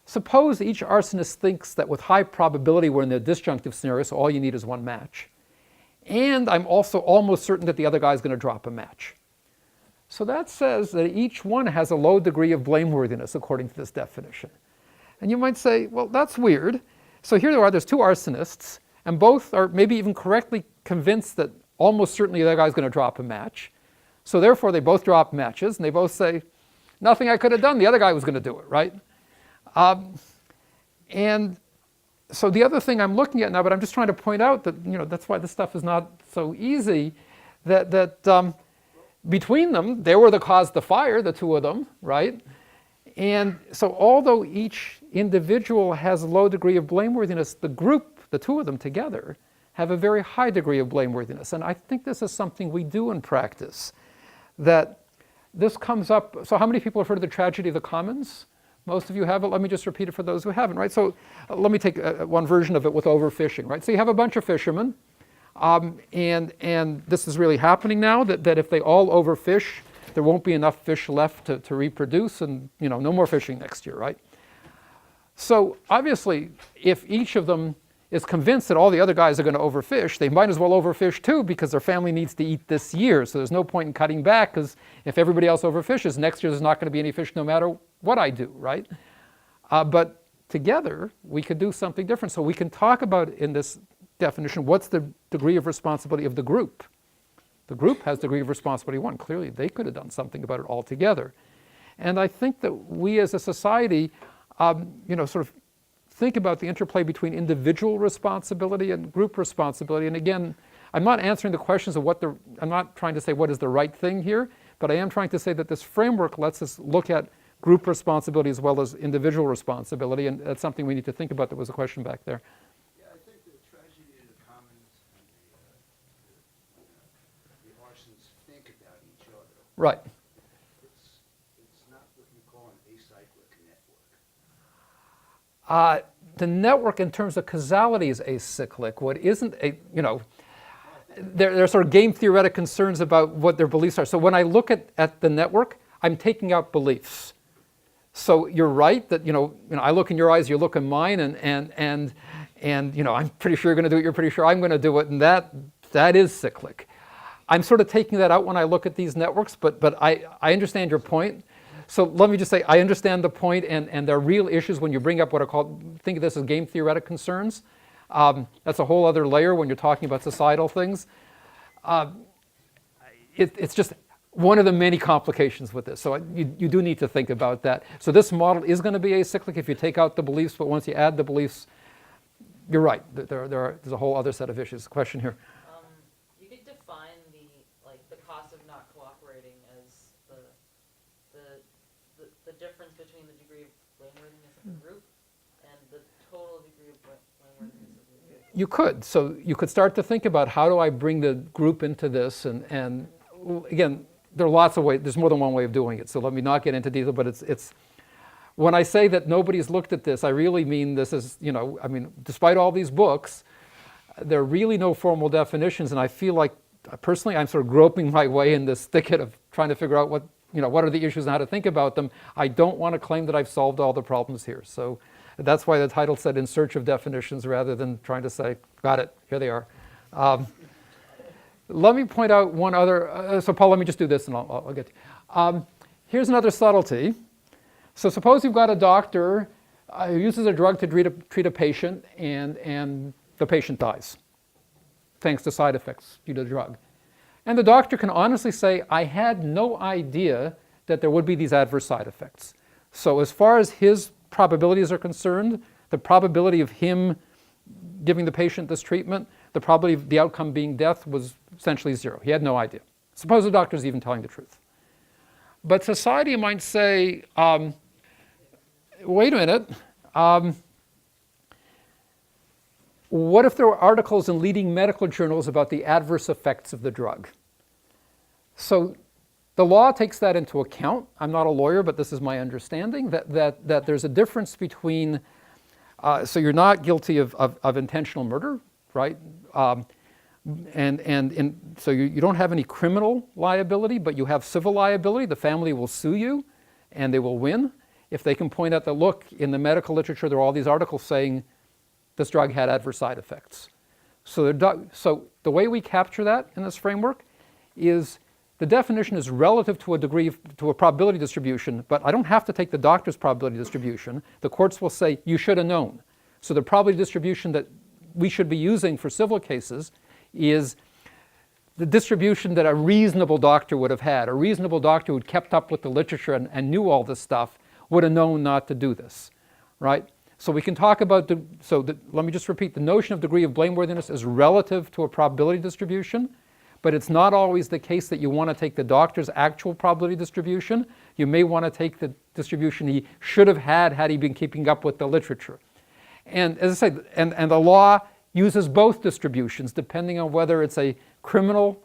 suppose each arsonist thinks that with high probability we're in the disjunctive scenario, so all you need is 1 match. And I'm also almost certain that the other guy is going to drop a match. So that says that each one has a low degree of blameworthiness according to this definition. And you might say, well, that's weird. So here there's 2 arsonists, and both are maybe even correctly convinced that almost certainly the other guy's going to drop a match. So therefore they both drop matches, and they both say, nothing I could have done, the other guy was going to do it, right? And so the other thing I'm looking at now, but I'm just trying to point out that, that's why this stuff is not so easy, that between them, they were the cause of the fire, the 2 of them, right? And so although each individual has a low degree of blameworthiness, the group, the 2 of them together, have a very high degree of blameworthiness. And I think this is something we do in practice, that this comes up. So how many people have heard of the tragedy of the commons? Most of you haven't. Let me just repeat it for those who haven't, right? So let me take one version of it with overfishing, right? So you have a bunch of fishermen, and this is really happening now, that if they all overfish, there won't be enough fish left to reproduce, and no more fishing next year, right? So obviously, if each of them is convinced that all the other guys are going to overfish, they might as well overfish too, because their family needs to eat this year. So there's no point in cutting back, because if everybody else overfishes, next year there's not going to be any fish no matter what I do, right? But together, we could do something different. So we can talk about, in this definition, what's the degree of responsibility of the group? The group has degree of responsibility 1. Clearly, they could have done something about it altogether. And I think that we as a society, sort of think about the interplay between individual responsibility and group responsibility. And again, I'm not answering the questions of I'm not trying to say what is the right thing here, but I am trying to say that this framework lets us look at group responsibility as well as individual responsibility, and that's something we need to think about. There was a question back there. Yeah, I think the tragedy of the commons and the arsons think about each other. Right. It's not what you call an acyclic network. The network in terms of causality is acyclic. What isn't there are sort of game theoretic concerns about what their beliefs are. So when I look at the network, I'm taking out beliefs. So you're right that I look in your eyes, you look in mine, and I'm pretty sure you're going to do it. You're pretty sure I'm going to do it, and that is cyclic. I'm sort of taking that out when I look at these networks, but I understand your point. So let me just say, I understand the point, and there are real issues when you bring up what I think of this as game theoretic concerns. That's a whole other layer when you're talking about societal things. It's just one of the many complications with this. So you do need to think about that. So this model is going to be acyclic if you take out the beliefs, but once you add the beliefs, you're right. There's a whole other set of issues. Question here. You could define the cost of not cooperating as the difference between the degree of blameworthiness of the group and the total degree of blameworthiness of the group. You could. So you could start to think about how do I bring the group into this, and again, there are lots of ways. There's more than one way of doing it. So let me not get into detail. But it's when I say that nobody's looked at this, I really mean this is despite all these books, there are really no formal definitions, and I feel like personally I'm sort of groping my way in this thicket of trying to figure out what are the issues and how to think about them. I don't want to claim that I've solved all the problems here. So that's why the title said "In Search of Definitions" rather than trying to say, "Got it, here they are." Let me point out one other. So Paul, let me just do this, and I'll get. Here's another subtlety. So suppose you've got a doctor who uses a drug to treat a patient, and the patient dies, thanks to side effects due to the drug. And the doctor can honestly say, I had no idea that there would be these adverse side effects. So as far as his probabilities are concerned, the probability of him giving the patient this treatment, the probability of the outcome being death was essentially zero. He had no idea. Suppose the doctor's even telling the truth. But society might say, wait a minute, what if there were articles in leading medical journals about the adverse effects of the drug? So the law takes that into account. I'm not a lawyer, but this is my understanding, that there's a difference between, so you're not guilty of intentional murder, right? So you don't have any criminal liability, but you have civil liability. The family will sue you, and they will win if they can point out that, look, in the medical literature, there are all these articles saying this drug had adverse side effects. So the way we capture that in this framework is the definition is relative to a probability distribution, but I don't have to take the doctor's probability distribution. The courts will say, you should have known. So the probability distribution that we should be using for civil cases is the distribution that a reasonable doctor would have had. A reasonable doctor who'd kept up with the literature and knew all this stuff would have known not to do this, right? So we can talk about, let me just repeat, the notion of degree of blameworthiness is relative to a probability distribution, but it's not always the case that you want to take the doctor's actual probability distribution. You may want to take the distribution he should have had he been keeping up with the literature. And as I say, and the law uses both distributions depending on whether it's a criminal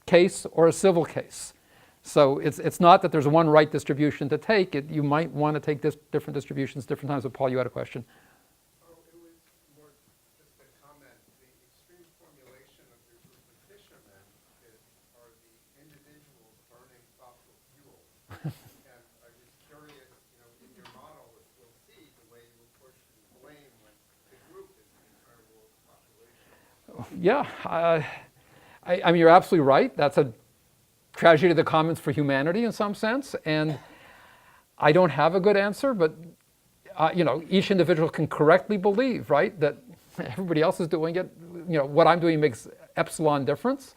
case or a civil case. So it's not that there's one right distribution to take. You might want to take different distributions different times. But Paul, you had a question. Oh, it was more just a comment. The extreme formulation of the group of fishermen are the individuals burning fossil fuels. And I was curious, in your model, we'll see the way you apportion blame when the group is the entire world's population. Yeah, I mean, you're absolutely right. That's a tragedy of the commons for humanity in some sense, and I don't have a good answer, but each individual can correctly believe, right, that everybody else is doing it. What I'm doing makes epsilon difference,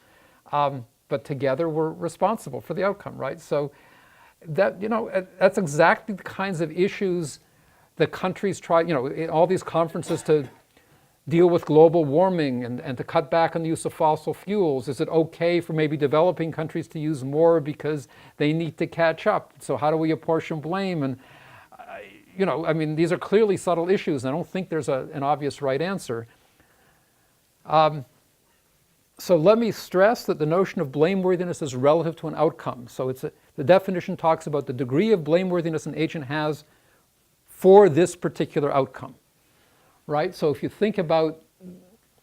but together we're responsible for the outcome, right? So that that's exactly the kinds of issues the countries try, in all these conferences to deal with global warming and to cut back on the use of fossil fuels? Is it okay for maybe developing countries to use more because they need to catch up? So how do we apportion blame? And, these are clearly subtle issues. And I don't think there's an obvious right answer. So let me stress that the notion of blameworthiness is relative to an outcome. So the definition talks about the degree of blameworthiness an agent has for this particular outcome, right? So if you think about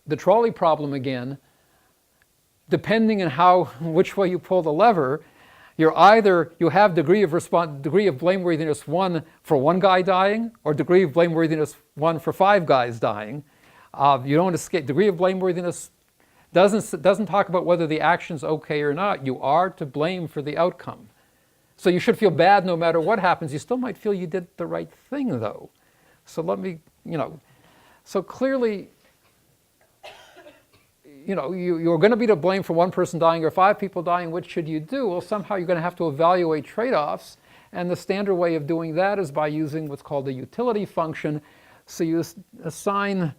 the trolley problem again, depending on which way you pull the lever, you have degree of blameworthiness 1 for one guy dying, or degree of blameworthiness 1 for 5 guys dying. You don't escape. Degree of blameworthiness doesn't talk about whether the action's okay or not. You are to blame for the outcome. So you should feel bad no matter what happens. You still might feel you did the right thing, though. So so clearly, you're going to be to blame for one person dying or 5 people dying. What should you do? Well, somehow you're going to have to evaluate trade-offs. And the standard way of doing that is by using what's called a utility function. So you assign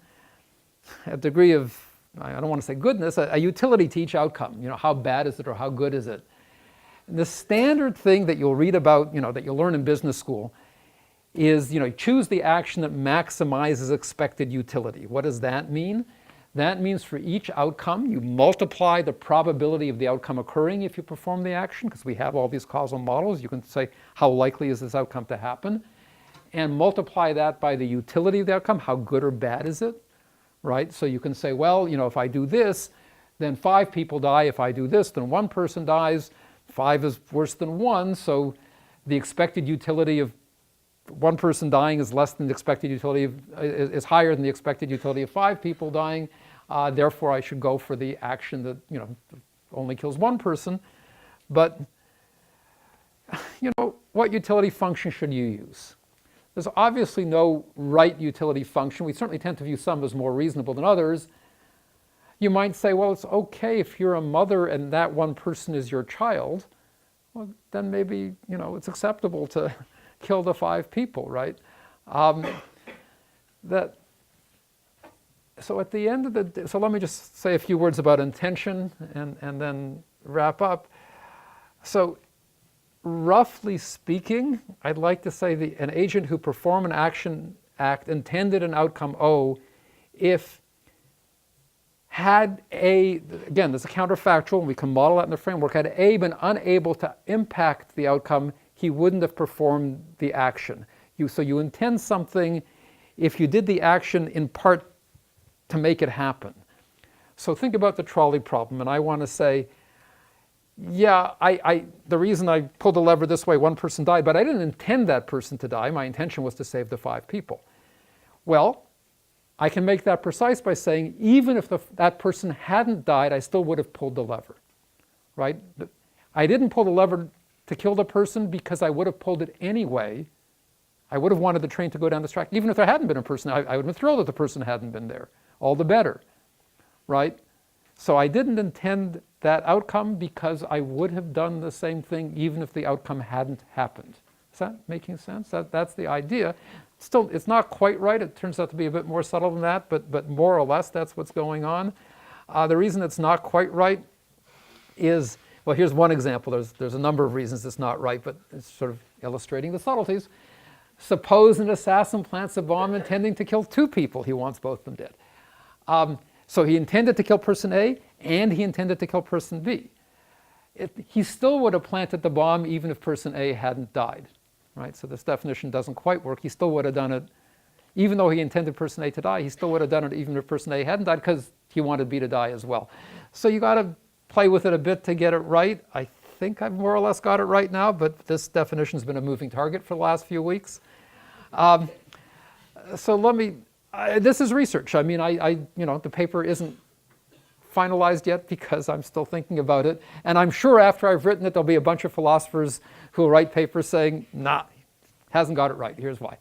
a degree of, I don't want to say goodness, a utility to each outcome. How bad is it or how good is it? And the standard thing that you'll read about, that you'll learn in business school is, choose the action that maximizes expected utility. What does that mean? That means for each outcome, you multiply the probability of the outcome occurring if you perform the action, because we have all these causal models. You can say, how likely is this outcome to happen? And multiply that by the utility of the outcome. How good or bad is it? Right? So you can say, well, if I do this, then 5 people die. If I do this, then 1 person dies. 5 is worse than 1, so the expected utility of 1 person dying is less than the expected utility is higher than the expected utility of 5 people dying. Therefore, I should go for the action that only kills 1 person. But what utility function should you use? There's obviously no right utility function. We certainly tend to view some as more reasonable than others. You might say, well, it's okay if you're a mother and that 1 person is your child. Well, then maybe, it's acceptable to kill the 5 people, right? So at the end of the day, so let me just say a few words about intention and then wrap up. So roughly speaking, I'd like to say an agent who performed an act intended an outcome O if had A, again, there's a counterfactual, and we can model that in the framework, had A been unable to impact the outcome, he wouldn't have performed the action. So you intend something if you did the action in part to make it happen. So think about the trolley problem, and I want to say, yeah, the reason I pulled the lever this way, 1 person died, but I didn't intend that person to die. My intention was to save the 5 people. Well, I can make that precise by saying, even if that person hadn't died, I still would have pulled the lever, right? I didn't pull the lever to kill the person because I would have pulled it anyway. I would have wanted the train to go down this track. Even if there hadn't been a person, I would have been thrilled that the person hadn't been there. All the better, right? So I didn't intend that outcome because I would have done the same thing even if the outcome hadn't happened. Is that making sense? That's the idea. Still, it's not quite right. It turns out to be a bit more subtle than that, but more or less that's what's going on. The reason it's not quite right is, well, here's one example. There's a number of reasons it's not right, but it's sort of illustrating the subtleties. Suppose an assassin plants a bomb intending to kill 2 people. He wants both of them dead. So he intended to kill person A, and he intended to kill person B. He still would have planted the bomb even if person A hadn't died, right? So this definition doesn't quite work. He still would have done it, even though he intended person A to die, he still would have done it even if person A hadn't died because he wanted B to die as well. So you got to play with it a bit to get it right. I think I've more or less got it right now, but this definition has been a moving target for the last few weeks. So let me, this is research. I mean, the paper isn't finalized yet because I'm still thinking about it. And I'm sure after I've written it, there'll be a bunch of philosophers who will write papers saying, nah, hasn't got it right, here's why.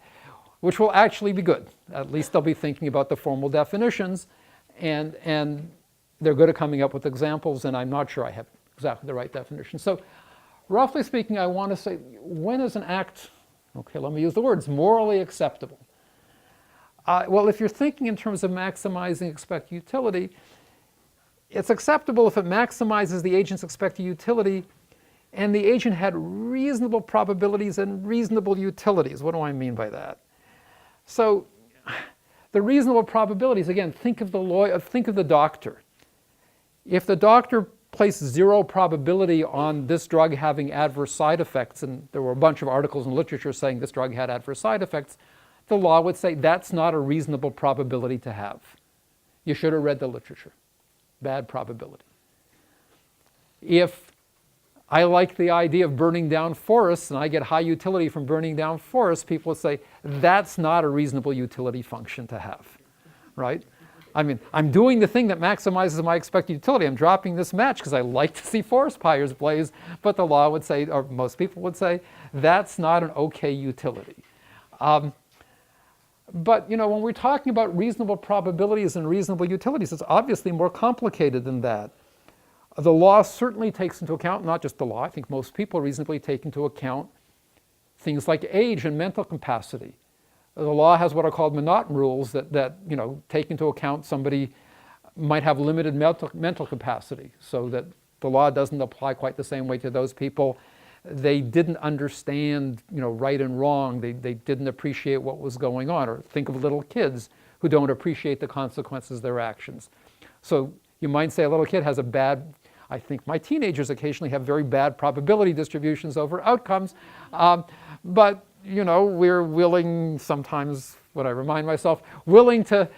Which will actually be good. At least they'll be thinking about the formal definitions, and they're good at coming up with examples, and I'm not sure I have exactly the right definition. So roughly speaking, I want to say, when is an act Okay, let me use the words, morally acceptable. Well, if you're thinking in terms of maximizing expected utility, it's acceptable if it maximizes the agent's expected utility and the agent had reasonable probabilities and reasonable utilities. What do I mean by that? So the reasonable probabilities, again, think of the doctor. If the doctor placed 0 probability on this drug having adverse side effects, and there were a bunch of articles in literature saying this drug had adverse side effects, the law would say that's not a reasonable probability to have. You should have read the literature. Bad probability. If I like the idea of burning down forests and I get high utility from burning down forests, people would say that's not a reasonable utility function to have, right? I mean, I'm doing the thing that maximizes my expected utility. I'm dropping this match because I like to see forest fires blaze, but the law would say, or most people would say, that's not an okay utility. But when we're talking about reasonable probabilities and reasonable utilities, it's obviously more complicated than that. The law certainly takes into account, not just the law, I think most people reasonably take into account things like age and mental capacity. The law has what are called Monotone rules that take into account somebody might have limited mental capacity, so that the law doesn't apply quite the same way to those people. They didn't understand right and wrong. They didn't appreciate what was going on. Or think of little kids who don't appreciate the consequences of their actions. So you might say a little kid has a bad, I think my teenagers occasionally have very bad probability distributions over outcomes, but we're willing sometimes, what I remind myself, willing to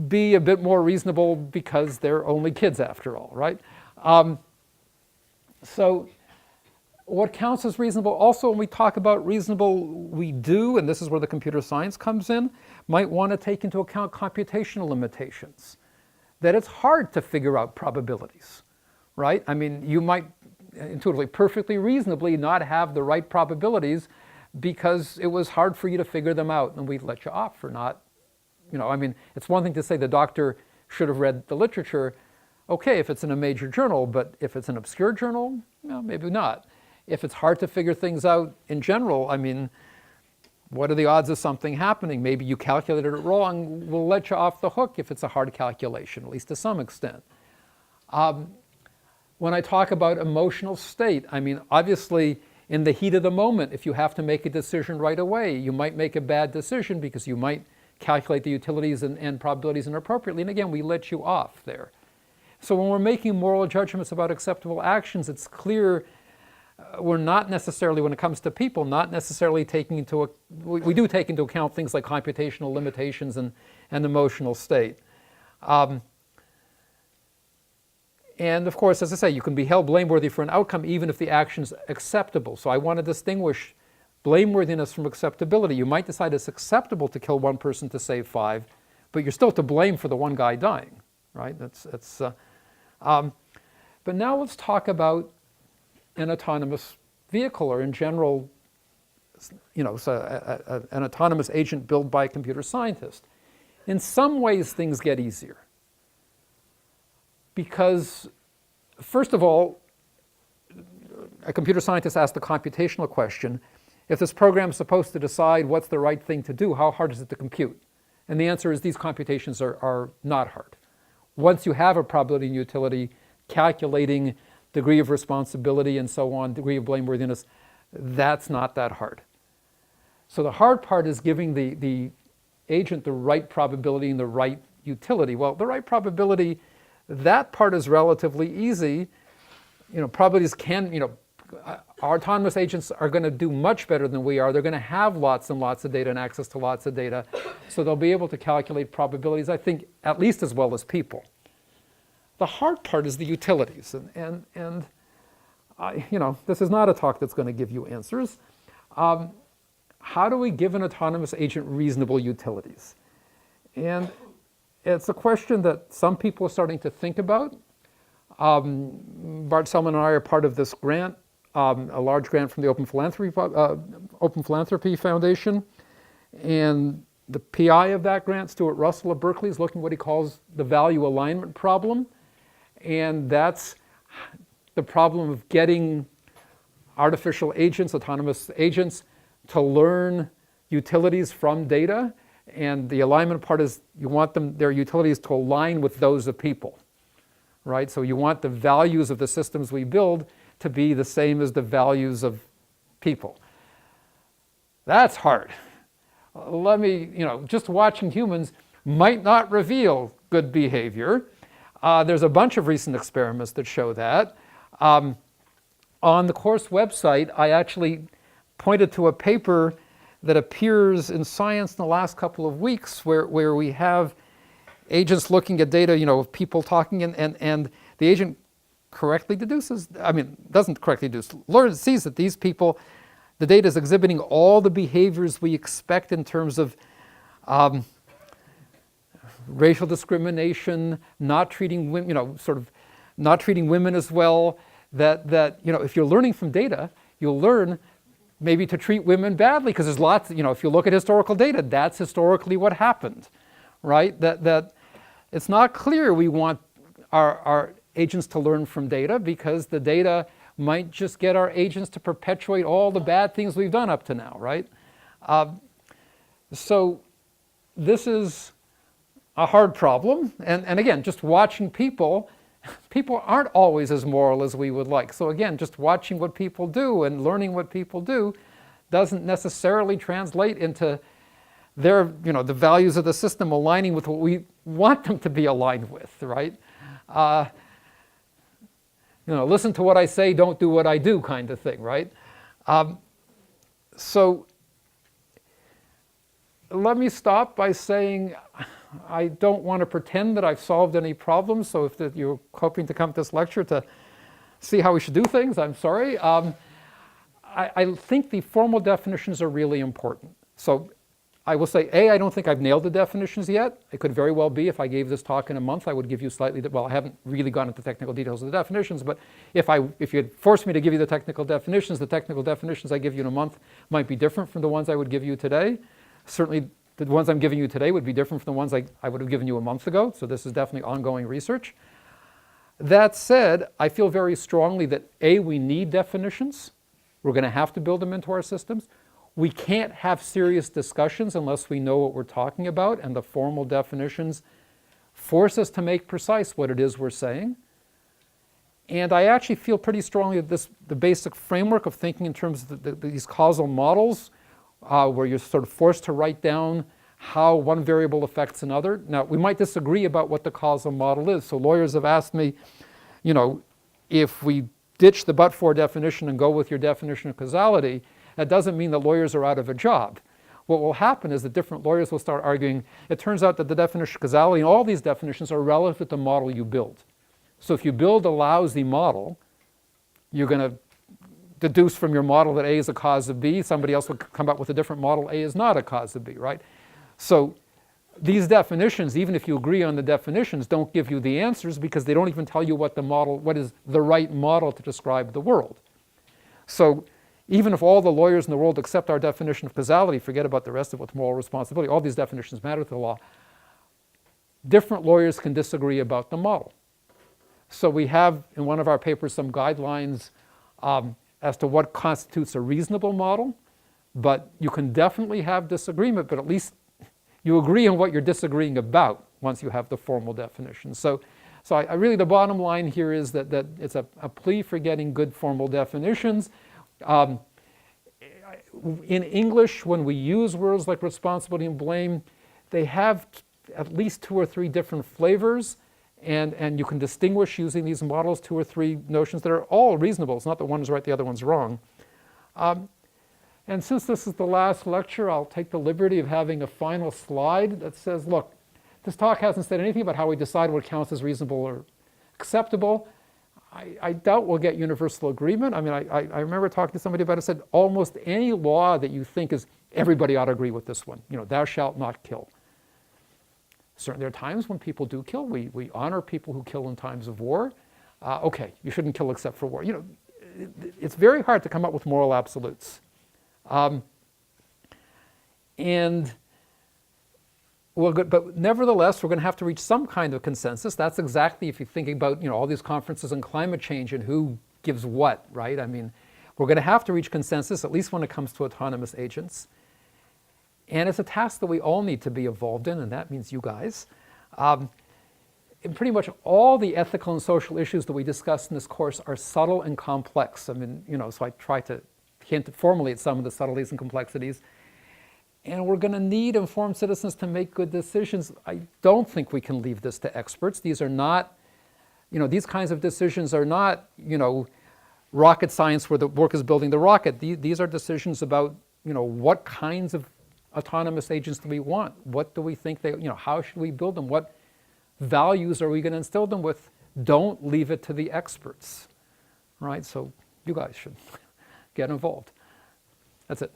be a bit more reasonable because they're only kids after all, right? So what counts as reasonable? Also, when we talk about reasonable, we do, and this is where the computer science comes in, might want to take into account computational limitations. That it's hard to figure out probabilities, right? I mean, you might intuitively, perfectly reasonably not have the right probabilities because it was hard for you to figure them out, and we'd let you off for not, I mean, it's one thing to say the doctor should have read the literature, okay, if it's in a major journal, but if it's an obscure journal, maybe not. If it's hard to figure things out in general, I mean, what are the odds of something happening? Maybe you calculated it wrong. We'll let you off the hook if it's a hard calculation, at least to some extent. When I talk about emotional state, I mean, obviously, in the heat of the moment, if you have to make a decision right away, you might make a bad decision because you might calculate the utilities and probabilities inappropriately. And again, we let you off there. So when we're making moral judgments about acceptable actions, it's clear we're not necessarily, when it comes to people, not necessarily taking into, we do take into account things like computational limitations and emotional state. And of course, as I say, you can be held blameworthy for an outcome even if the action's acceptable. So I want to distinguish blameworthiness from acceptability. You might decide it's acceptable to kill one person to save 5, but you're still to blame for the one guy dying, right? But now let's talk about an autonomous vehicle, or in general, an autonomous agent built by a computer scientist. In some ways, things get easier. Because, first of all, a computer scientist asks the computational question, if this program is supposed to decide what's the right thing to do, how hard is it to compute? And the answer is these computations are not hard. Once you have a probability and utility, calculating degree of responsibility and so on, degree of blameworthiness, that's not that hard. So the hard part is giving the agent the right probability and the right utility. Well, the right probability, that part is relatively easy. Probabilities can, our autonomous agents are going to do much better than we are. They're going to have lots and lots of data and access to lots of data. So they'll be able to calculate probabilities, I think, at least as well as people. The hard part is the utilities. And this is not a talk that's going to give you answers. How do we give an autonomous agent reasonable utilities? And it's a question that some people are starting to think about. Bart Selman and I are part of this grant, a large grant from the Open Philanthropy Foundation. And the PI of that grant, Stuart Russell of Berkeley, is looking at what he calls the value alignment problem. And that's the problem of getting artificial agents, autonomous agents, to learn utilities from data, and the alignment part is you want their utilities to align with those of people, right? So you want the values of the systems we build to be the same as the values of people. That's hard. Let me, just watching humans might not reveal good behavior. There's a bunch of recent experiments that show that. On the course website, I actually pointed to a paper that appears in Science in the last couple of weeks where we have agents looking at data, of people talking, and the agent correctly deduces, doesn't correctly deduce, sees that these people, the data is exhibiting all the behaviors we expect in terms of racial discrimination, not treating women, not treating women as well, that if you're learning from data, you'll learn maybe to treat women badly, because there's lots, if you look at historical data, that's historically what happened, right? That it's not clear we want our agents to learn from data, because the data might just get our agents to perpetuate all the bad things we've done up to now, right? So this is a hard problem, and again, just watching people aren't always as moral as we would like. So again, just watching what people do and learning what people do doesn't necessarily translate into their, the values of the system aligning with what we want them to be aligned with, right? Listen to what I say, don't do what I do kind of thing, right? So let me stop by saying I don't want to pretend that I've solved any problems, so if you're hoping to come to this lecture to see how we should do things, I'm sorry. I think the formal definitions are really important. So I will say, I don't think I've nailed the definitions yet. It could very well be if I gave this talk in a month, I would give you slightly, well, I haven't really gone into technical details of the definitions, but if you had forced me to give you the technical definitions I give you in a month might be different from the ones I would give you today. Certainly, the ones I'm giving you today would be different from the ones I would have given you a month ago, so this is definitely ongoing research. That said, I feel very strongly that we need definitions. We're going to have to build them into our systems. We can't have serious discussions unless we know what we're talking about, and the formal definitions force us to make precise what it is we're saying. And I actually feel pretty strongly that the basic framework of thinking in terms of these causal models, where you're sort of forced to write down how one variable affects another. Now, we might disagree about what the causal model is. So lawyers have asked me, if we ditch the but-for definition and go with your definition of causality, that doesn't mean that lawyers are out of a job. What will happen is that different lawyers will start arguing, it turns out that the definition of causality and all these definitions are relative to the model you build. So if you build a lousy model, you're going to deduce from your model that A is a cause of B. Somebody else will come up with a different model. A is not a cause of B, right? So these definitions, even if you agree on the definitions, don't give you the answers, because they don't even tell you what is the right model to describe the world. So even if all the lawyers in the world accept our definition of causality, forget about the rest of what's moral responsibility, all these definitions matter to the law, different lawyers can disagree about the model. So we have in one of our papers some guidelines as to what constitutes a reasonable model, but you can definitely have disagreement, but at least you agree on what you're disagreeing about once you have the formal definition. So I really, the bottom line here is that it's a plea for getting good formal definitions. In English, when we use words like responsibility and blame, they have at least 2 or 3 different flavors, and you can distinguish using these models 2 or 3 notions that are all reasonable. It's not that one is right, the other one's wrong. And since this is the last lecture, I'll take the liberty of having a final slide that says, look, this talk hasn't said anything about how we decide what counts as reasonable or acceptable. I doubt we'll get universal agreement. I remember talking to somebody about it, said almost any law that you think is, everybody ought to agree with this one. Thou shalt not kill. Certainly there are times when people do kill. We honor people who kill in times of war. Okay, you shouldn't kill except for war. It's very hard to come up with moral absolutes. But nevertheless, we're going to have to reach some kind of consensus. That's exactly, if you're thinking about all these conferences on climate change and who gives what, right? We're going to have to reach consensus, at least when it comes to autonomous agents. And it's a task that we all need to be involved in, and that means you guys. And pretty much all the ethical and social issues that we discuss in this course are subtle and complex. I mean, so I try to hint formally at some of the subtleties and complexities. And we're going to need informed citizens to make good decisions. I don't think we can leave this to experts. These are not, these kinds of decisions are not, rocket science where the work is building the rocket. These are decisions about, what kinds of autonomous agents do we want? What do we think how should we build them? What values are we going to instill them with? Don't leave it to the experts, right? So you guys should get involved. That's it.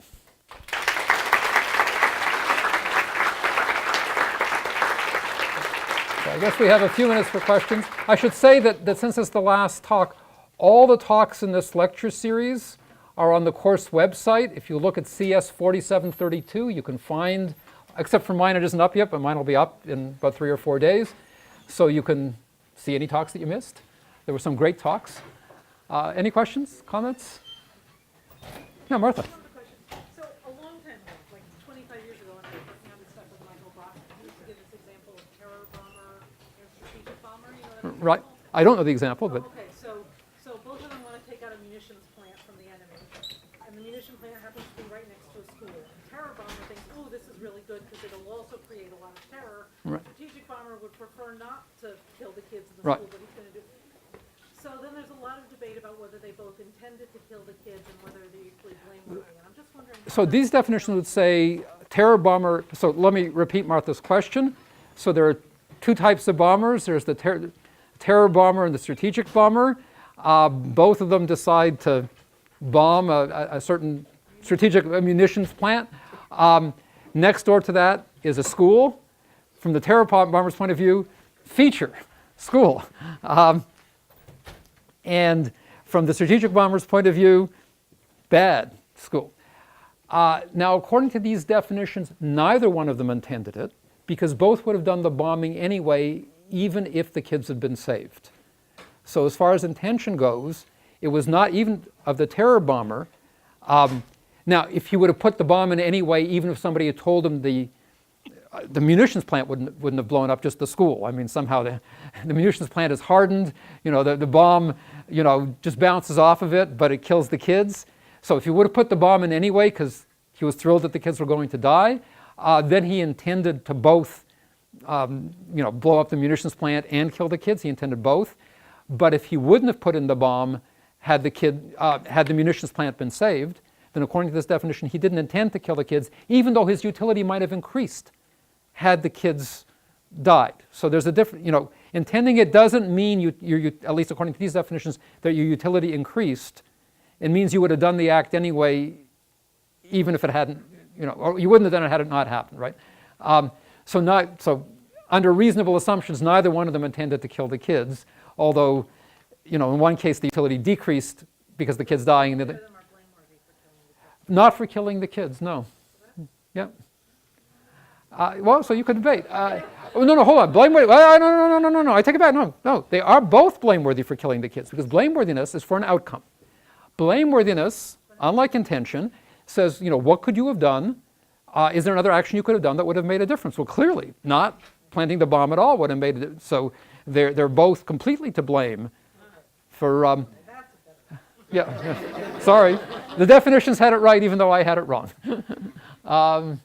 So I guess we have a few minutes for questions. I should say that since it's the last talk, all the talks in this lecture series are on the course website. If you look at CS 4732, you can find, except for mine, it isn't up yet, but mine will be up in about 3 or 4 days. So you can see any talks that you missed. There were some great talks. Any questions, comments? No, Martha. So a long time ago, like 25 years ago, when I was working on this stuff with Michael Brockman, he used to give this example of terror bomber and strategic bomber. You know that Right. example? I don't know the example, but Okay, so both of them want to take out a munitions plant from the enemy, and the munition plant happens to be right next to a school. Terror bomber thinks, oh, this is really good because it'll also create a lot of terror. Right. Strategic bomber would prefer not to kill the kids in the Right. school, but he's going to do. So then there's a lot of debate about whether they both intended to kill the kids and whether they're equally blameworthy. And I'm just wondering. so these definitions would say terror bomber. So let me repeat Martha's question. So there are two types of bombers. There's the terror bomber and the strategic bomber. Both of them decide to bomb a certain strategic munitions plant. Next door to that is a school. From the terror bomber's point of view, feature, school. And from the strategic bomber's point of view, bad, school. Now, according to these definitions, neither one of them intended it, because both would have done the bombing anyway, even if the kids had been saved. So as far as intention goes, it was not even of the terror bomber. Now, if he would have put the bomb in anyway, even if somebody had told him the munitions plant wouldn't have blown up, just the school. I mean, somehow the munitions plant is hardened. The bomb, just bounces off of it, but it kills the kids. So if he would have put the bomb in anyway, because he was thrilled that the kids were going to die, then he intended to both, blow up the munitions plant and kill the kids. He intended both. But if he wouldn't have put in the bomb, had the munitions plant been saved, then according to this definition, he didn't intend to kill the kids, even though his utility might have increased had the kids died. So there's a different, intending it doesn't mean, at least according to these definitions, that your utility increased. It means you would have done the act anyway, even if it hadn't, or you wouldn't have done it had it not happened, right? So under reasonable assumptions, neither one of them intended to kill the kids, although, in one case the utility decreased because the kids dying, and the other, not for killing the kids, no. Yeah. Well, so you could debate. No, hold on. Blameworthy. No. I take it back. No. They are both blameworthy for killing the kids because blameworthiness is for an outcome. Blameworthiness, unlike intention, says, what could you have done? Is there another action you could have done that would have made a difference? Well, clearly, not planting the bomb at all would have made it. So they're both completely to blame for. Yeah. Sorry, the definitions had it right, even though I had it wrong. Thought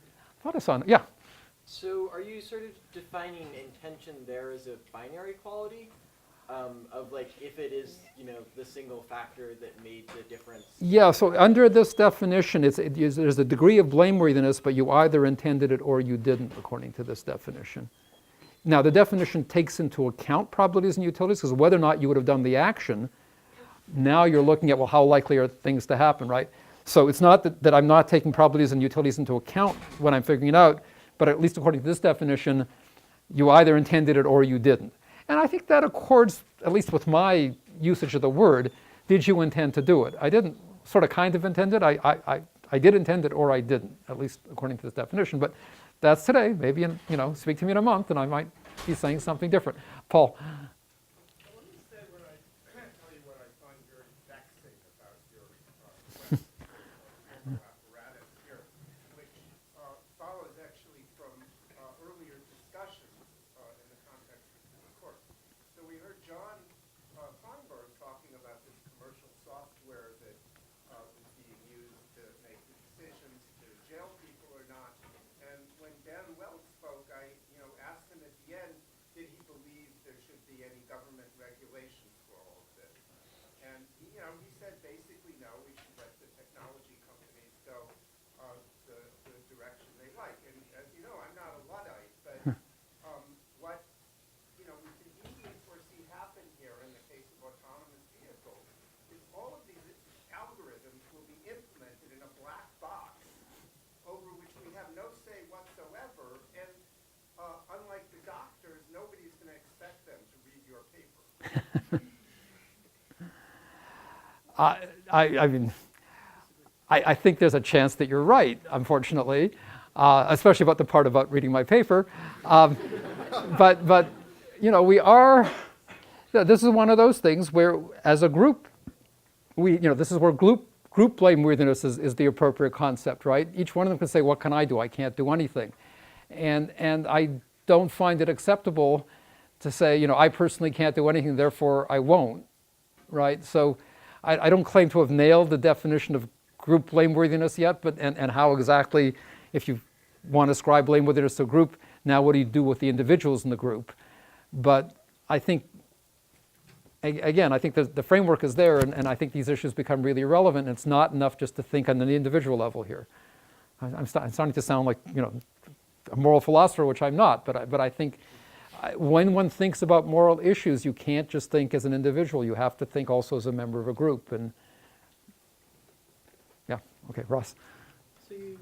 I saw. Yeah. So are you sort of defining intention there as a binary quality of like if it is, the single factor that made the difference? Yeah, so under this definition, there's a degree of blameworthiness, but you either intended it or you didn't, according to this definition. Now, the definition takes into account probabilities and utilities, because whether or not you would have done the action, now you're looking at, well, how likely are things to happen, right? So it's not that I'm not taking probabilities and utilities into account when I'm figuring it out, but at least according to this definition, you either intended it or you didn't. And I think that accords, at least with my usage of the word, did you intend to do it? I didn't sort of kind of intend it. I did intend it or I didn't, at least according to this definition. But that's today. Maybe, speak to me in a month and I might be saying something different. Paul. Let me say tell you what I find very vexing about your be any government regulations for all of this. And he said basically no, we should let the technology companies go the direction they like. And as you know, I'm not a Luddite, but what we can easily foresee happen here in the case of autonomous vehicles is all of these algorithms will be implemented in a black box over which we have no say whatsoever, and unlike the doctors, nobody's going to expect them to read your paper. I think there's a chance that you're right, unfortunately, especially about the part about reading my paper. But we are. This is one of those things where, as a group, this is where group blameworthiness is the appropriate concept, right? Each one of them can say, "What can I do? I can't do anything," and I don't find it acceptable to say, I personally can't do anything, therefore I won't, right? So I don't claim to have nailed the definition of group blameworthiness yet, but and how exactly, if you want to ascribe blameworthiness to a group, now what do you do with the individuals in the group? But I think, again, I think the framework is there, and I think these issues become really relevant. And it's not enough just to think on the individual level here. I'm starting to sound like a moral philosopher, which I'm not. But I think when one thinks about moral issues, you can't just think as an individual. You have to think also as a member of a group. And yeah, okay, Ross. So you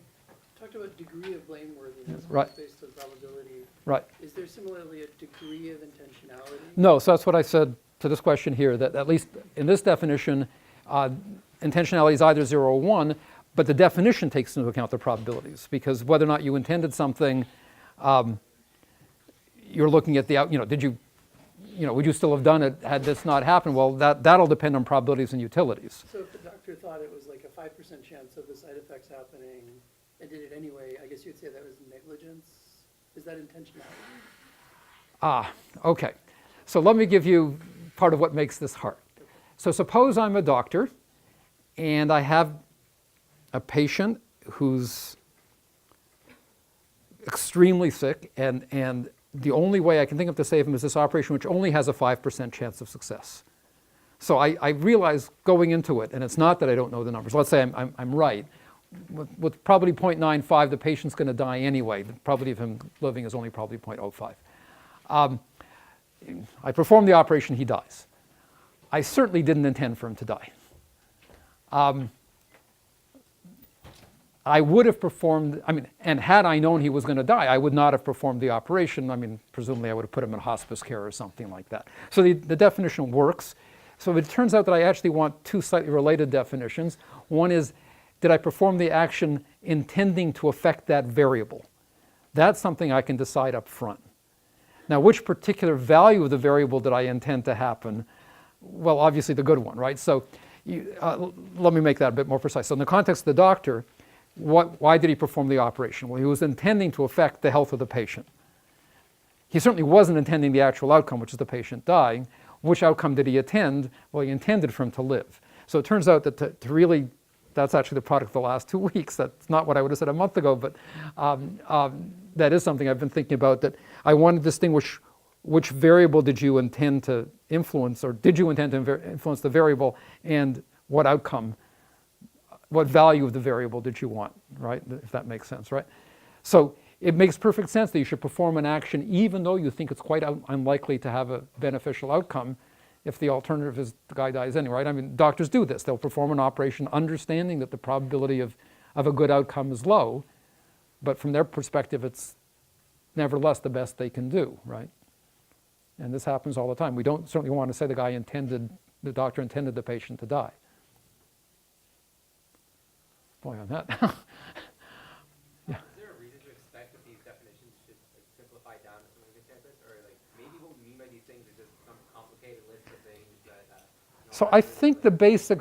talked about degree of blameworthiness Right. based on probability. Right. Is there similarly a degree of intentionality? No, so that's what I said to this question here, that at least in this definition, intentionality is either 0 or 1, but the definition takes into account the probabilities, because whether or not you intended something, you're looking at the would you still have done it had this not happened? Well, that'll depend on probabilities and utilities. So if the doctor thought it was like a 5% chance of the side effects happening and did it anyway, I guess you'd say that was negligence? Is that intentionality? Okay. So let me give you part of what makes this hard. So suppose I'm a doctor and I have a patient who's extremely sick, and the only way I can think of to save him is this operation, which only has a 5% chance of success. So I realize going into it, and it's not that I don't know the numbers. Let's say I'm right. With probably 0.95, the patient's going to die anyway. The probability of him living is only probably 0.05. I perform the operation, he dies. I certainly didn't intend for him to die. I would have performed, and had I known he was going to die, I would not have performed the operation. Presumably I would have put him in hospice care or something like that. So the definition works. So it turns out that I actually want two slightly related definitions. One is, did I perform the action intending to affect that variable? That's something I can decide up front. Now, which particular value of the variable did I intend to happen? Well, obviously the good one, right? So let me make that a bit more precise. So in the context of the doctor, why did he perform the operation? Well, he was intending to affect the health of the patient. He certainly wasn't intending the actual outcome, which is the patient dying. Which outcome did he intend? Well, he intended for him to live. So it turns out that to really, that's actually the product of the last 2 weeks. That's not what I would have said a month ago, but that is something I've been thinking about, that I want to distinguish which variable did you intend to influence, or did you intend to influence the variable, and what outcome, what value of the variable did you want, right? If that makes sense, right? So it makes perfect sense that you should perform an action even though you think it's quite unlikely to have a beneficial outcome, if the alternative is the guy dies anyway, right? Doctors do this. They'll perform an operation understanding that the probability of a good outcome is low, but from their perspective, it's nevertheless the best they can do, right? And this happens all the time. We don't certainly want to say the doctor intended the patient to die. Boy, on that. Yeah. Is there a reason to expect that these definitions should simplify down to something like this, or maybe what we mean by these things is just some complicated list of things that? So I think the basic.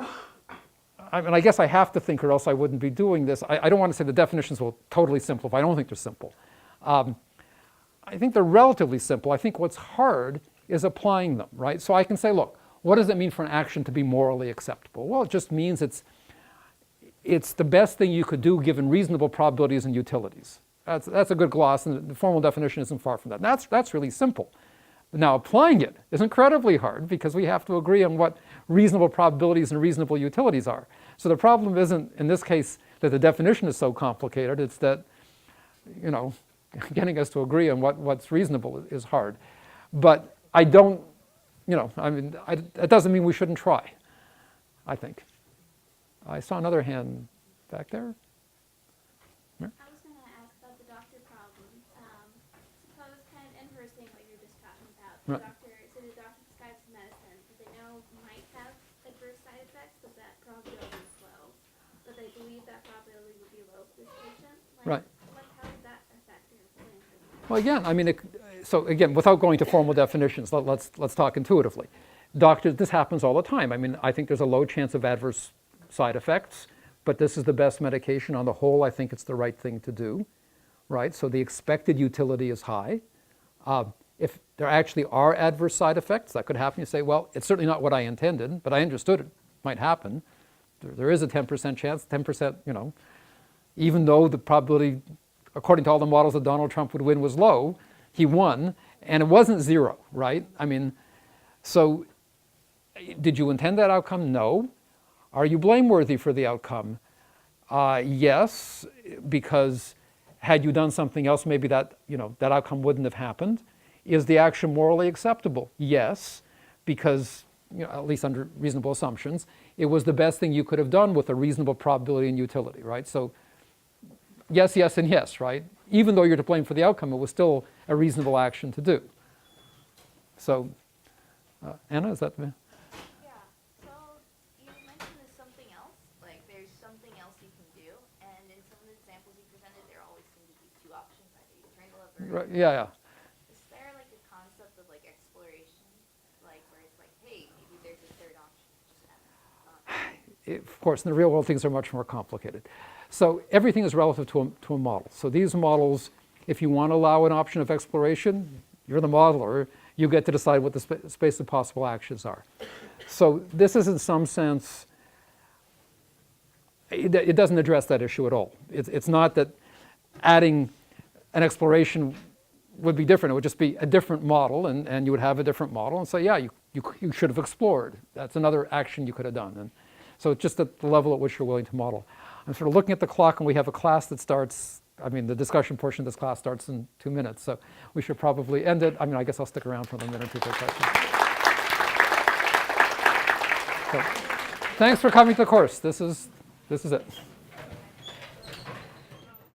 I guess I have to think, or else I wouldn't be doing this. I don't want to say the definitions will totally simplify. I don't think they're simple. I think they're relatively simple. I think what's hard is applying them, right? So I can say, look, what does it mean for an action to be morally acceptable? Well, it just means it's the best thing you could do given reasonable probabilities and utilities. That's a good gloss, and the formal definition isn't far from that. That's really simple. Now, applying it is incredibly hard because we have to agree on what reasonable probabilities and reasonable utilities are. So the problem isn't, in this case, that the definition is so complicated. It's that, getting us to agree on what's reasonable is hard. But I don't, that doesn't mean we shouldn't try, I think. I saw another hand back there. I was going to ask about the doctor problem. Suppose kind of inversing what you were just talking about. The Right. doctor prescribes medicine that they know might have adverse side effects, but that probability is low. But they believe that probability would be low for this patient. Right. How does that affect your plan for that? Well, again, without going to formal definitions, let's talk intuitively. Doctors, this happens all the time. I think there's a low chance of adverse side effects, but this is the best medication. On the whole, I think it's the right thing to do, right? So the expected utility is high. If there actually are adverse side effects, that could happen. You say, well, it's certainly not what I intended, but I understood it might happen. There is a 10% chance, 10%, even though the probability, according to all the models that Donald Trump would win was low, he won, and it wasn't zero, right? So did you intend that outcome? No. Are you blameworthy for the outcome? Yes, because had you done something else, maybe that outcome wouldn't have happened. Is the action morally acceptable? Yes, because, at least under reasonable assumptions, it was the best thing you could have done with a reasonable probability and utility, right? So yes, yes, and yes, right? Even though you're to blame for the outcome, it was still a reasonable action to do. So, Anna, is that the... Yeah, so you mentioned there's something else, like there's something else you can do, and in some of the examples you presented, there always seem to be two options, either you strangle up or... Right, yeah. Is there like a concept of like exploration, like where it's like, hey, maybe there's a third option, Of course, in the real world, things are much more complicated. So everything is relative to a model. So these models, if you want to allow an option of exploration, you're the modeler, you get to decide what the space of possible actions are. So this is, in some sense, it doesn't address that issue at all. It's not that adding an exploration would be different. It would just be a different model, and you would have a different model and say, yeah, you should have explored. That's another action you could have done. And so it's just at the level at which you're willing to model. I'm sort of looking at the clock, and we have a class that starts, the discussion portion of this class starts in 2 minutes, so we should probably end it. I guess I'll stick around for another minute or two for questions. So, thanks for coming to the course. This is it.